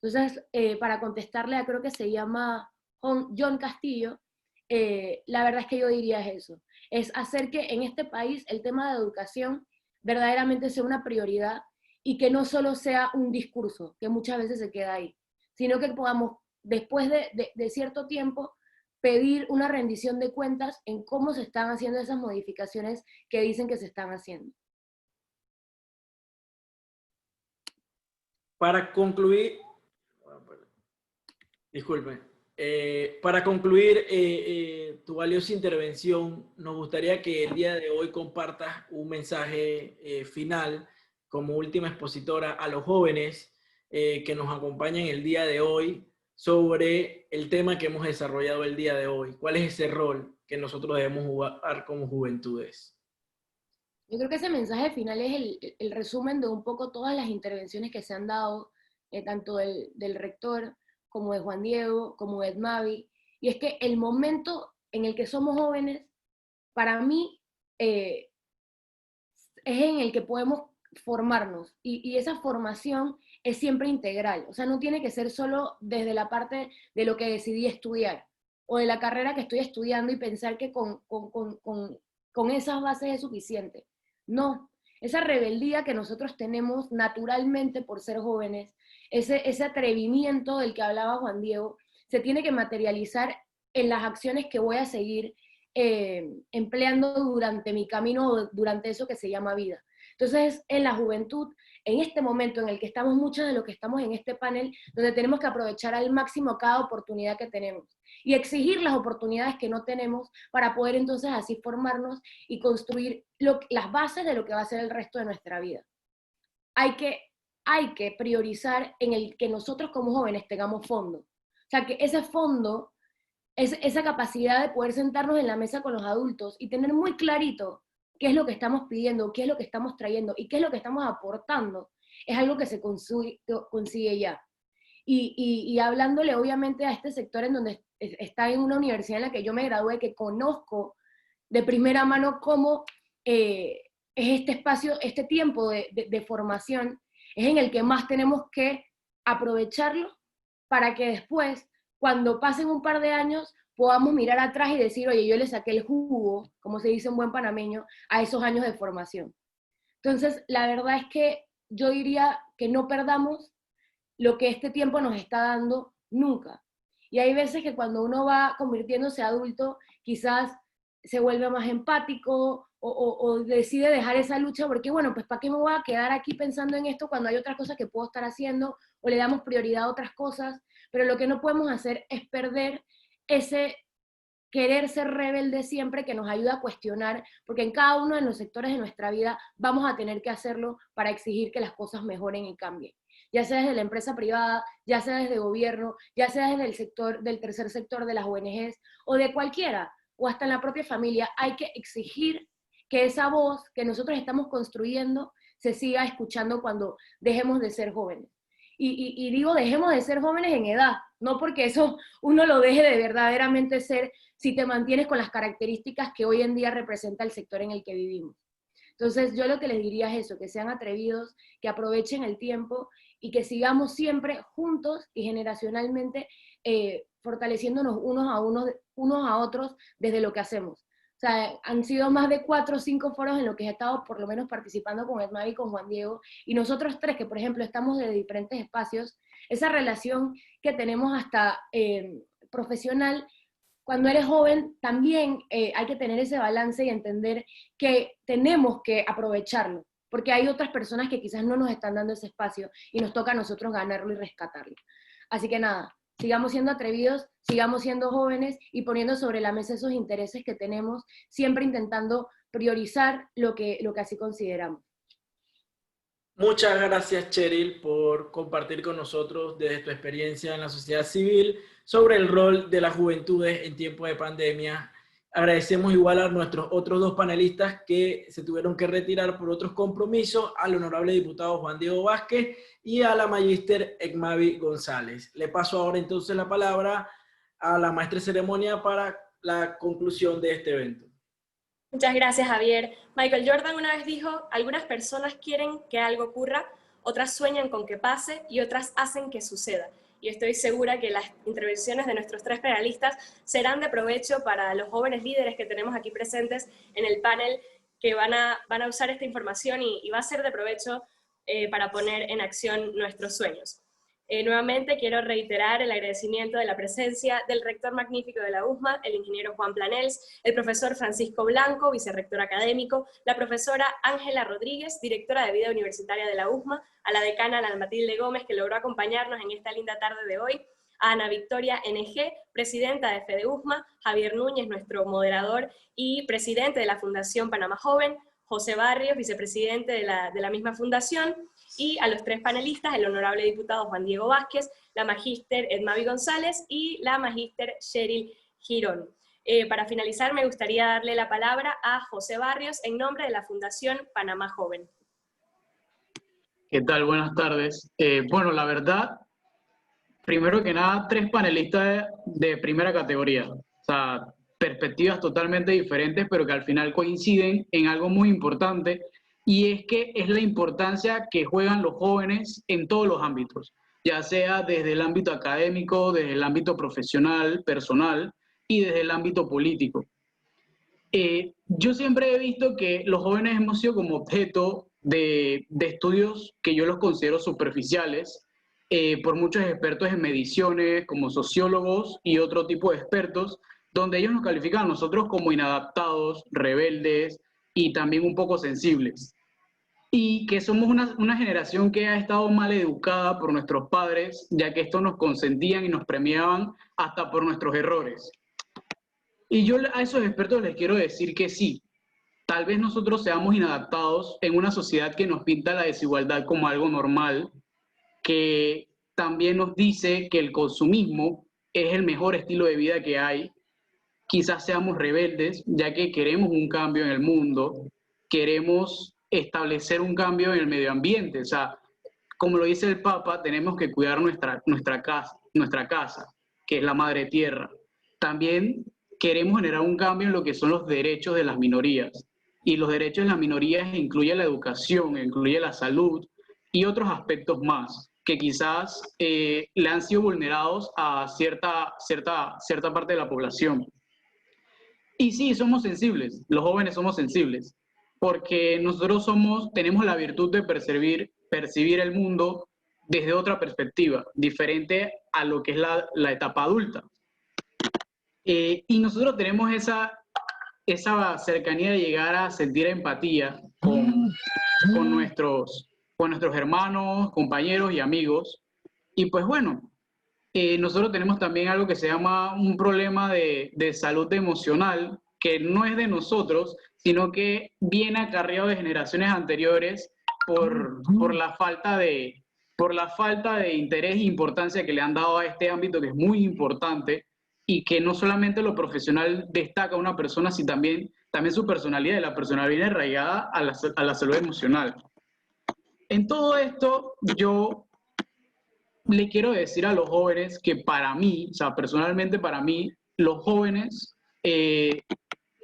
Entonces, para contestarle, creo que se llama John Castillo, la verdad es que yo diría eso, es hacer que en este país el tema de educación verdaderamente sea una prioridad, y que no solo sea un discurso, que muchas veces se queda ahí, sino que podamos, después de cierto tiempo, pedir una rendición de cuentas en cómo se están haciendo esas modificaciones que dicen que se están haciendo. Para concluir, disculpen, para concluir tu valiosa intervención, nos gustaría que el día de hoy compartas un mensaje final como última expositora a los jóvenes que nos acompañan el día de hoy sobre el tema que hemos desarrollado el día de hoy. ¿Cuál es ese rol que nosotros debemos jugar como juventudes? Yo creo que ese mensaje final es el resumen de un poco todas las intervenciones que se han dado, tanto del rector, como de Juan Diego, como de Mavi, y es que el momento en el que somos jóvenes, para mí, es en el que podemos formarnos, y esa formación es siempre integral. O sea, no tiene que ser solo desde la parte de lo que decidí estudiar, o de la carrera que estoy estudiando, y pensar que con esas bases es suficiente. No, esa rebeldía que nosotros tenemos naturalmente por ser jóvenes, ese atrevimiento del que hablaba Juan Diego, se tiene que materializar en las acciones que voy a seguir empleando durante mi camino, durante eso que se llama vida. Entonces, en la juventud, en este momento en el que estamos muchos de los que estamos en este panel, donde tenemos que aprovechar al máximo cada oportunidad que tenemos y exigir las oportunidades que no tenemos, para poder entonces así formarnos y construir las bases de lo que va a ser el resto de nuestra vida. Hay que priorizar en el que nosotros como jóvenes tengamos fondo. O sea, que ese fondo, esa capacidad de poder sentarnos en la mesa con los adultos y tener muy clarito qué es lo que estamos pidiendo, qué es lo que estamos trayendo y qué es lo que estamos aportando, es algo que se consigue ya. Y hablándole obviamente a este sector en donde está en una universidad en la que yo me gradué, que conozco de primera mano cómo es este espacio, este tiempo de formación, es en el que más tenemos que aprovecharlo, para que después, cuando pasen un par de años, podamos mirar atrás y decir, oye, yo le saqué el jugo, como se dice en buen panameño, a esos años de formación. Entonces, la verdad es que yo diría que no perdamos lo que este tiempo nos está dando nunca. Y hay veces que cuando uno va convirtiéndose adulto, quizás se vuelve más empático o decide dejar esa lucha porque, bueno, pues ¿para qué me voy a quedar aquí pensando en esto cuando hay otras cosas que puedo estar haciendo? O le damos prioridad a otras cosas, pero lo que no podemos hacer es perder ese querer ser rebelde siempre, que nos ayuda a cuestionar, porque en cada uno de los sectores de nuestra vida vamos a tener que hacerlo para exigir que las cosas mejoren y cambien. Ya sea desde la empresa privada, ya sea desde el gobierno, ya sea desde el sector, del tercer sector de las ONGs, o de cualquiera, o hasta en la propia familia, hay que exigir que esa voz que nosotros estamos construyendo se siga escuchando cuando dejemos de ser jóvenes. Y digo, dejemos de ser jóvenes en edad, no porque eso uno lo deje de verdaderamente ser si te mantienes con las características que hoy en día representa el sector en el que vivimos. Entonces yo lo que les diría es eso, que sean atrevidos, que aprovechen el tiempo y que sigamos siempre juntos y generacionalmente fortaleciéndonos unos a otros desde lo que hacemos. O sea, han sido más de 4 o 5 foros en los que he estado por lo menos participando con Edmavi y con Juan Diego, y nosotros tres que por ejemplo estamos de diferentes espacios, esa relación que tenemos hasta profesional, cuando eres joven también hay que tener ese balance y entender que tenemos que aprovecharlo, porque hay otras personas que quizás no nos están dando ese espacio y nos toca a nosotros ganarlo y rescatarlo. Así que nada, sigamos siendo atrevidos, sigamos siendo jóvenes y poniendo sobre la mesa esos intereses que tenemos, siempre intentando priorizar lo que así consideramos. Muchas gracias, Cheryl, por compartir con nosotros desde tu experiencia en la sociedad civil sobre el rol de las juventudes en tiempos de pandemia. Agradecemos igual a nuestros otros 2 panelistas que se tuvieron que retirar por otros compromisos, al honorable diputado Juan Diego Vázquez y a la magíster Edmavi González. Le paso ahora entonces la palabra a la maestra de ceremonia para la conclusión de este evento. Muchas gracias, Javier. Michael Jordan una vez dijo, algunas personas quieren que algo ocurra, otras sueñan con que pase y otras hacen que suceda. Y estoy segura que las intervenciones de nuestros 3 panelistas serán de provecho para los jóvenes líderes que tenemos aquí presentes en el panel, que van a usar esta información y va a ser de provecho para poner en acción nuestros sueños. Nuevamente quiero reiterar el agradecimiento de la presencia del rector magnífico de la USMA, el ingeniero Juan Planels, el profesor Francisco Blanco, vicerrector académico, la profesora Ángela Rodríguez, directora de vida universitaria de la USMA, a la decana Ana Matilde Gómez, que logró acompañarnos en esta linda tarde de hoy, a Ana Victoria NG, presidenta de FEDEUSMA, Javier Núñez, nuestro moderador y presidente de la Fundación Panamá Joven, José Barrios, vicepresidente de la misma fundación, y a los 3 panelistas, el honorable diputado Juan Diego Vázquez, la magíster Edmavi González y la magíster Cheryl Girón. Para finalizar, me gustaría darle la palabra a José Barrios en nombre de la Fundación Panamá Joven. ¿Qué tal? Buenas tardes. Bueno, la verdad, primero que nada, 3 panelistas de primera categoría. O sea, perspectivas totalmente diferentes, pero que al final coinciden en algo muy importante, y es que es la importancia que juegan los jóvenes en todos los ámbitos, ya sea desde el ámbito académico, desde el ámbito profesional, personal, y desde el ámbito político. Yo siempre he visto que los jóvenes hemos sido como objeto de estudios que yo los considero superficiales, por muchos expertos en mediciones, como sociólogos y otro tipo de expertos, donde ellos nos califican a nosotros como inadaptados, rebeldes y también un poco sensibles. Y que somos una generación que ha estado mal educada por nuestros padres, ya que estos nos consentían y nos premiaban hasta por nuestros errores. Y yo a esos expertos les quiero decir que sí, tal vez nosotros seamos inadaptados en una sociedad que nos pinta la desigualdad como algo normal, que también nos dice que el consumismo es el mejor estilo de vida que hay. Quizás seamos rebeldes, ya que queremos un cambio en el mundo, queremos establecer un cambio en el medio ambiente. O sea, como lo dice el Papa, tenemos que cuidar nuestra casa, que es la madre tierra. También queremos generar un cambio en lo que son los derechos de las minorías. Y los derechos de las minorías incluyen la educación, incluye la salud y otros aspectos más que quizás le han sido vulnerados a cierta parte de la población. Y sí, somos sensibles, los jóvenes somos sensibles, porque nosotros tenemos la virtud de percibir el mundo desde otra perspectiva, diferente a lo que es la etapa adulta. Y nosotros tenemos esa cercanía de llegar a sentir empatía con nuestros hermanos, compañeros y amigos. Y pues bueno, nosotros tenemos también algo que se llama un problema de salud emocional, que no es de nosotros, sino que viene acarreado de generaciones anteriores por la falta de interés e importancia que le han dado a este ámbito, que es muy importante, y que no solamente lo profesional destaca a una persona, sino también su personalidad, y la personalidad viene arraigada a la salud emocional. En todo esto, yo le quiero decir a los jóvenes que para mí, o sea, personalmente para mí, los jóvenes tienen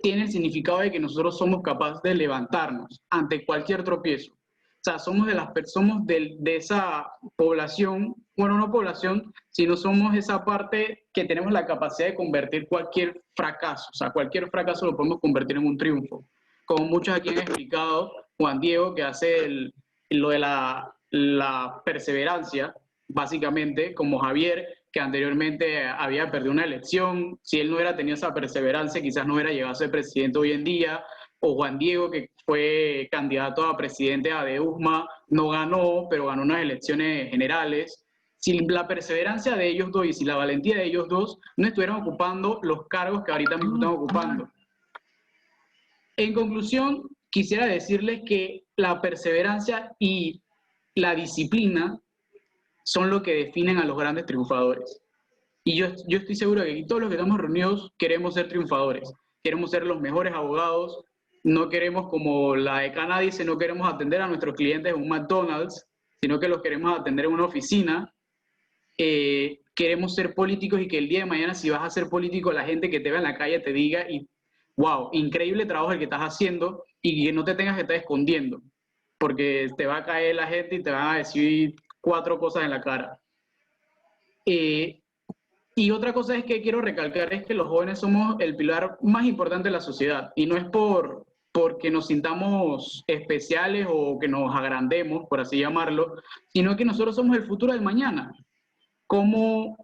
el significado de que nosotros somos capaces de levantarnos ante cualquier tropiezo. O sea, somos de esa población, bueno, no población, sino somos esa parte que tenemos la capacidad de convertir cualquier fracaso. O sea, cualquier fracaso lo podemos convertir en un triunfo. Como muchos aquí han explicado, Juan Diego, que hace lo de la perseverancia, básicamente, como Javier, que anteriormente había perdido una elección. Si él no hubiera tenido esa perseverancia, quizás no hubiera llegado a ser presidente hoy en día. O Juan Diego, que fue candidato a presidente de USMA, no ganó, pero ganó unas elecciones generales. Sin la perseverancia de ellos dos y sin la valentía de ellos dos, no estuvieran ocupando los cargos que ahorita mismo están ocupando. En conclusión, quisiera decirles que la perseverancia y la disciplina son lo que definen a los grandes triunfadores. Y yo estoy seguro de que todos los que estamos reunidos queremos ser triunfadores, queremos ser los mejores abogados, no queremos, como la decana dice, no queremos atender a nuestros clientes en un McDonald's, sino que los queremos atender en una oficina. Queremos ser políticos y que el día de mañana, si vas a ser político, la gente que te vea en la calle te diga, wow, increíble trabajo el que estás haciendo, y que no te tengas que estar escondiendo, porque te va a caer la gente y te van a decir 4 cosas en la cara. Y otra cosa es que quiero recalcar es que los jóvenes somos el pilar más importante de la sociedad, y no es porque nos sintamos especiales o que nos agrandemos, por así llamarlo, sino que nosotros somos el futuro del mañana. O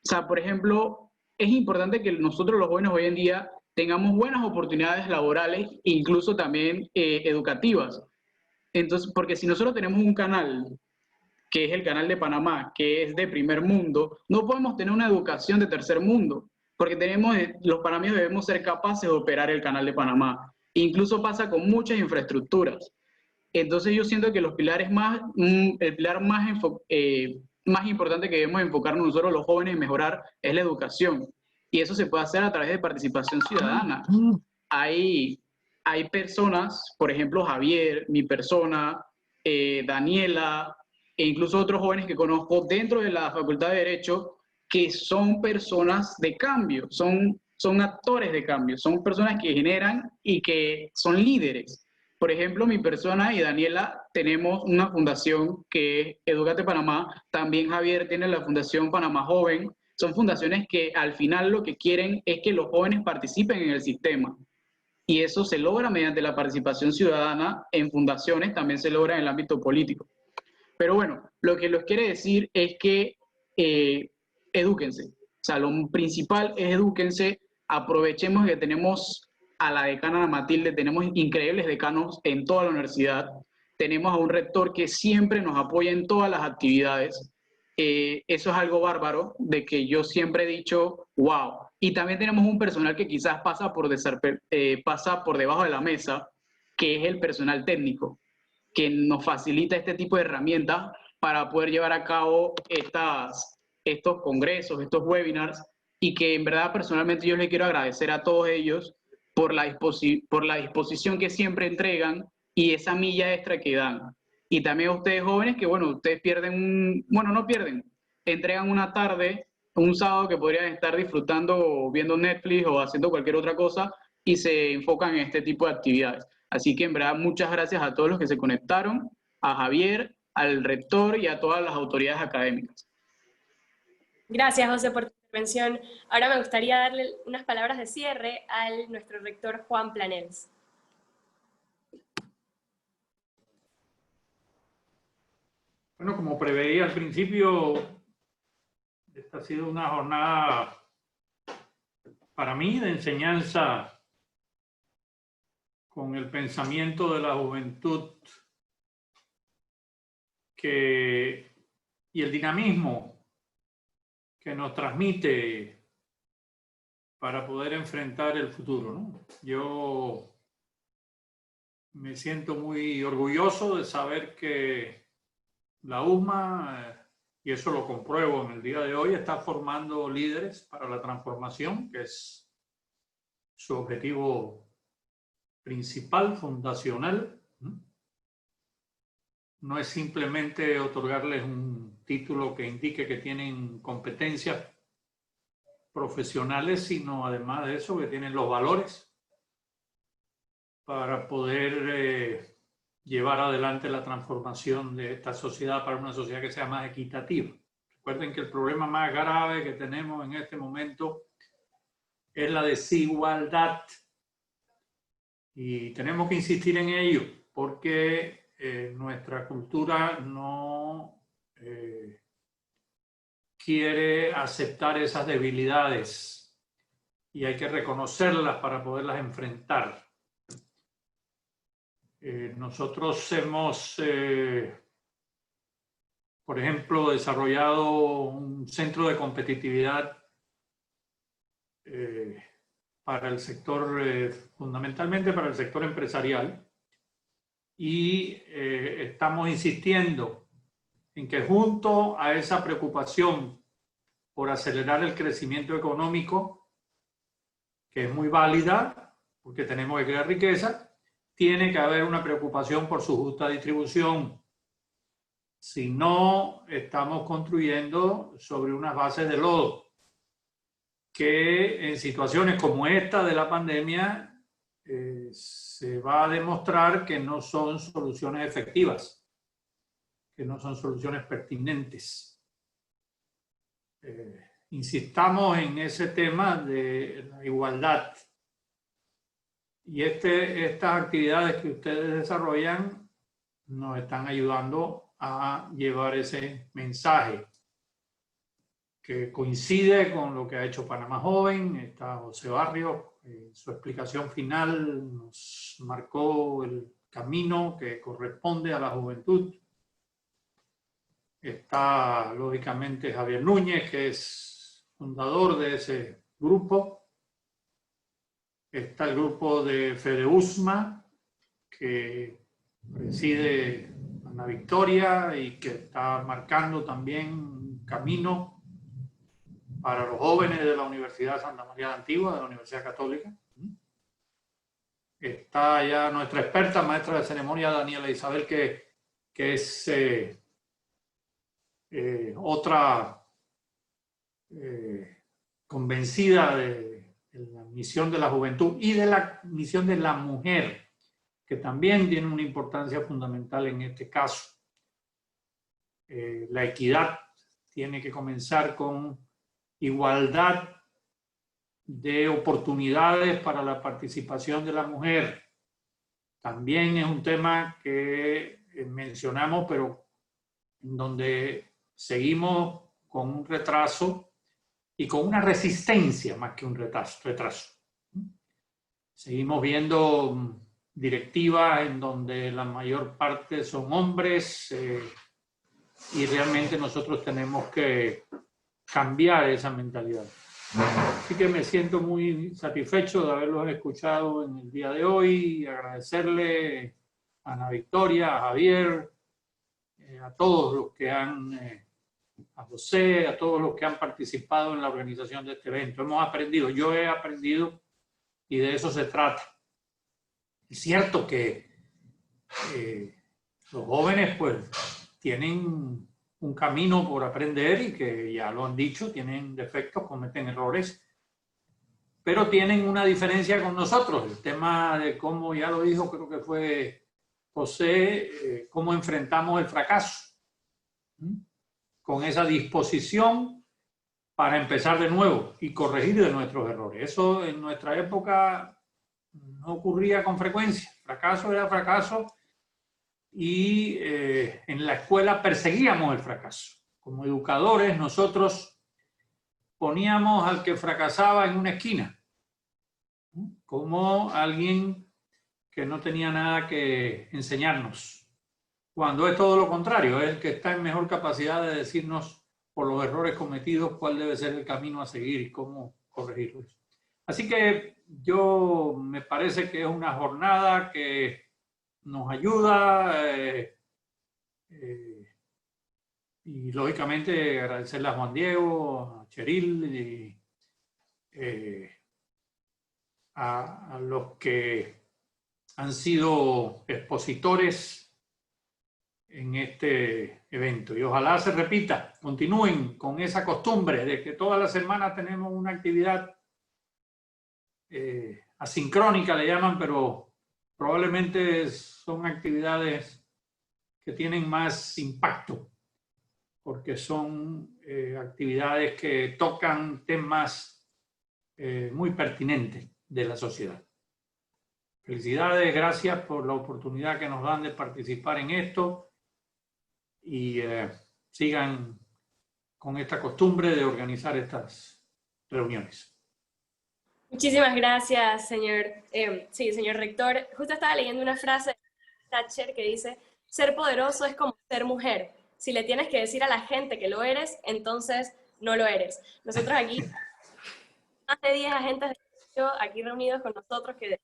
sea, por ejemplo, es importante que nosotros los jóvenes hoy en día tengamos buenas oportunidades laborales, incluso también educativas. Entonces, porque si nosotros tenemos un canal, que es el canal de Panamá, que es de primer mundo, no podemos tener una educación de tercer mundo, porque los panameños debemos ser capaces de operar el canal de Panamá. Incluso pasa con muchas infraestructuras. Entonces yo siento que el pilar más importante que debemos enfocarnos nosotros los jóvenes en mejorar es la educación. Y eso se puede hacer a través de participación ciudadana. Hay personas, por ejemplo Javier, mi persona, Daniela, e incluso otros jóvenes que conozco dentro de la Facultad de Derecho, que son personas de cambio, son actores de cambio, son personas que generan y que son líderes. Por ejemplo, mi persona y Daniela tenemos una fundación que es Edúcate Panamá, también Javier tiene la Fundación Panamá Joven. Son fundaciones que al final lo que quieren es que los jóvenes participen en el sistema. Y eso se logra mediante la participación ciudadana en fundaciones, también se logra en el ámbito político. Pero bueno, lo que les quiero decir es que edúquense. O sea, lo principal es edúquense, aprovechemos que tenemos a la decana Matilde, tenemos increíbles decanos en toda la universidad, tenemos a un rector que siempre nos apoya en todas las actividades. Eso es algo bárbaro, de que yo siempre he dicho, wow. Y también tenemos un personal que quizás pasa por debajo de la mesa, que es el personal técnico, que nos facilita este tipo de herramientas para poder llevar a cabo estos congresos, estos webinars, y que en verdad personalmente yo les quiero agradecer a todos ellos por la disposición que siempre entregan y esa milla extra que dan. Y también a ustedes jóvenes que, bueno, ustedes entregan una tarde, un sábado que podrían estar disfrutando viendo Netflix o haciendo cualquier otra cosa y se enfocan en este tipo de actividades. Así que en verdad muchas gracias a todos los que se conectaron, a Javier, al rector y a todas las autoridades académicas. Gracias, José, por tu intervención. Ahora me gustaría darle unas palabras de cierre a nuestro rector Juan Planels. Bueno, como preveía al principio, esta ha sido una jornada para mí de enseñanza con el pensamiento de la juventud y el dinamismo que nos transmite para poder enfrentar el futuro, ¿no? Yo me siento muy orgulloso de saber que la USMA, y eso lo compruebo en el día de hoy, está formando líderes para la transformación, que es su objetivo principal, fundacional. No es simplemente otorgarles un título que indique que tienen competencias profesionales, sino además de eso que tienen los valores para poder llevar adelante la transformación de esta sociedad para una sociedad que sea más equitativa. Recuerden que el problema más grave que tenemos en este momento es la desigualdad y tenemos que insistir en ello porque nuestra cultura no quiere aceptar esas debilidades y hay que reconocerlas para poderlas enfrentar. Nosotros hemos, por ejemplo, desarrollado un centro de competitividad para el sector, fundamentalmente para el sector empresarial, y estamos insistiendo en que junto a esa preocupación por acelerar el crecimiento económico, que es muy válida porque tenemos que crear riqueza, tiene que haber una preocupación por su justa distribución. Si no, estamos construyendo sobre unas bases de lodo que en situaciones como esta de la pandemia se va a demostrar que no son soluciones efectivas, que no son soluciones pertinentes. Insistamos en ese tema de la igualdad. Y estas actividades que ustedes desarrollan nos están ayudando a llevar ese mensaje que coincide con lo que ha hecho Panamá Joven. Está José Barrios, su explicación final nos marcó el camino que corresponde a la juventud. Está lógicamente Javier Núñez, que es fundador de ese grupo. Está el grupo de FEDEUSMA, que preside Ana Victoria y que está marcando también un camino para los jóvenes de la Universidad Santa María de Antigua, de la Universidad Católica. Está ya nuestra experta, maestra de ceremonia, Daniela Isabel, que es otra convencida de la misión de la juventud y de la misión de la mujer, que también tiene una importancia fundamental en este caso. La equidad tiene que comenzar con igualdad de oportunidades para la participación de la mujer. También es un tema que mencionamos, pero en donde seguimos con un retraso y con una resistencia más que un retraso. Seguimos viendo directivas en donde la mayor parte son hombres y realmente nosotros tenemos que cambiar esa mentalidad. Así que me siento muy satisfecho de haberlos escuchado en el día de hoy y agradecerle a Ana Victoria, a Javier, a todos los que han... a José, a todos los que han participado en la organización de este evento. Hemos aprendido, yo he aprendido y de eso se trata. Es cierto que los jóvenes pues tienen un camino por aprender y que ya lo han dicho, tienen defectos, cometen errores, pero tienen una diferencia con nosotros. El tema de cómo, ya lo dijo, creo que fue José, cómo enfrentamos el fracaso, con esa disposición para empezar de nuevo y corregir de nuestros errores. Eso en nuestra época no ocurría con frecuencia. Fracaso era fracaso y en la escuela perseguíamos el fracaso. Como educadores nosotros poníamos al que fracasaba en una esquina, como alguien que no tenía nada que enseñarnos, cuando es todo lo contrario, es el que está en mejor capacidad de decirnos por los errores cometidos cuál debe ser el camino a seguir y cómo corregirlos. Así que yo me parece que es una jornada que nos ayuda y lógicamente agradecerle a Juan Diego, a Cheryl y a los que han sido expositores en este evento. Y ojalá se repita, continúen con esa costumbre de que todas las semanas tenemos una actividad asincrónica, le llaman, pero probablemente son actividades que tienen más impacto, porque son actividades que tocan temas muy pertinentes de la sociedad. Felicidades, gracias por la oportunidad que nos dan de participar en esto y sigan con esta costumbre de organizar estas reuniones. Muchísimas gracias, señor rector. Justo estaba leyendo una frase de Thatcher que dice: ser poderoso es como ser mujer. Si le tienes que decir a la gente que lo eres, entonces no lo eres. Nosotros aquí, más de 10 agentes de servicio aquí reunidos con nosotros que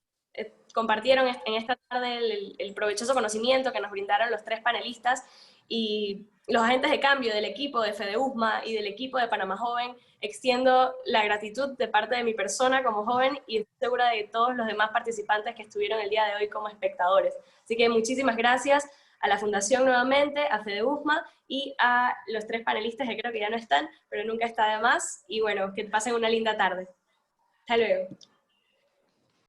compartieron en esta tarde el provechoso conocimiento que nos brindaron los 3 panelistas, y los agentes de cambio del equipo de FEDEUSMA y del equipo de Panamá Joven. Extiendo la gratitud de parte de mi persona como joven y estoy segura de todos los demás participantes que estuvieron el día de hoy como espectadores. Así que muchísimas gracias a la Fundación nuevamente, a FEDEUSMA y a los 3 panelistas que creo que ya no están, pero nunca está de más. Y bueno, que pasen una linda tarde. Hasta luego.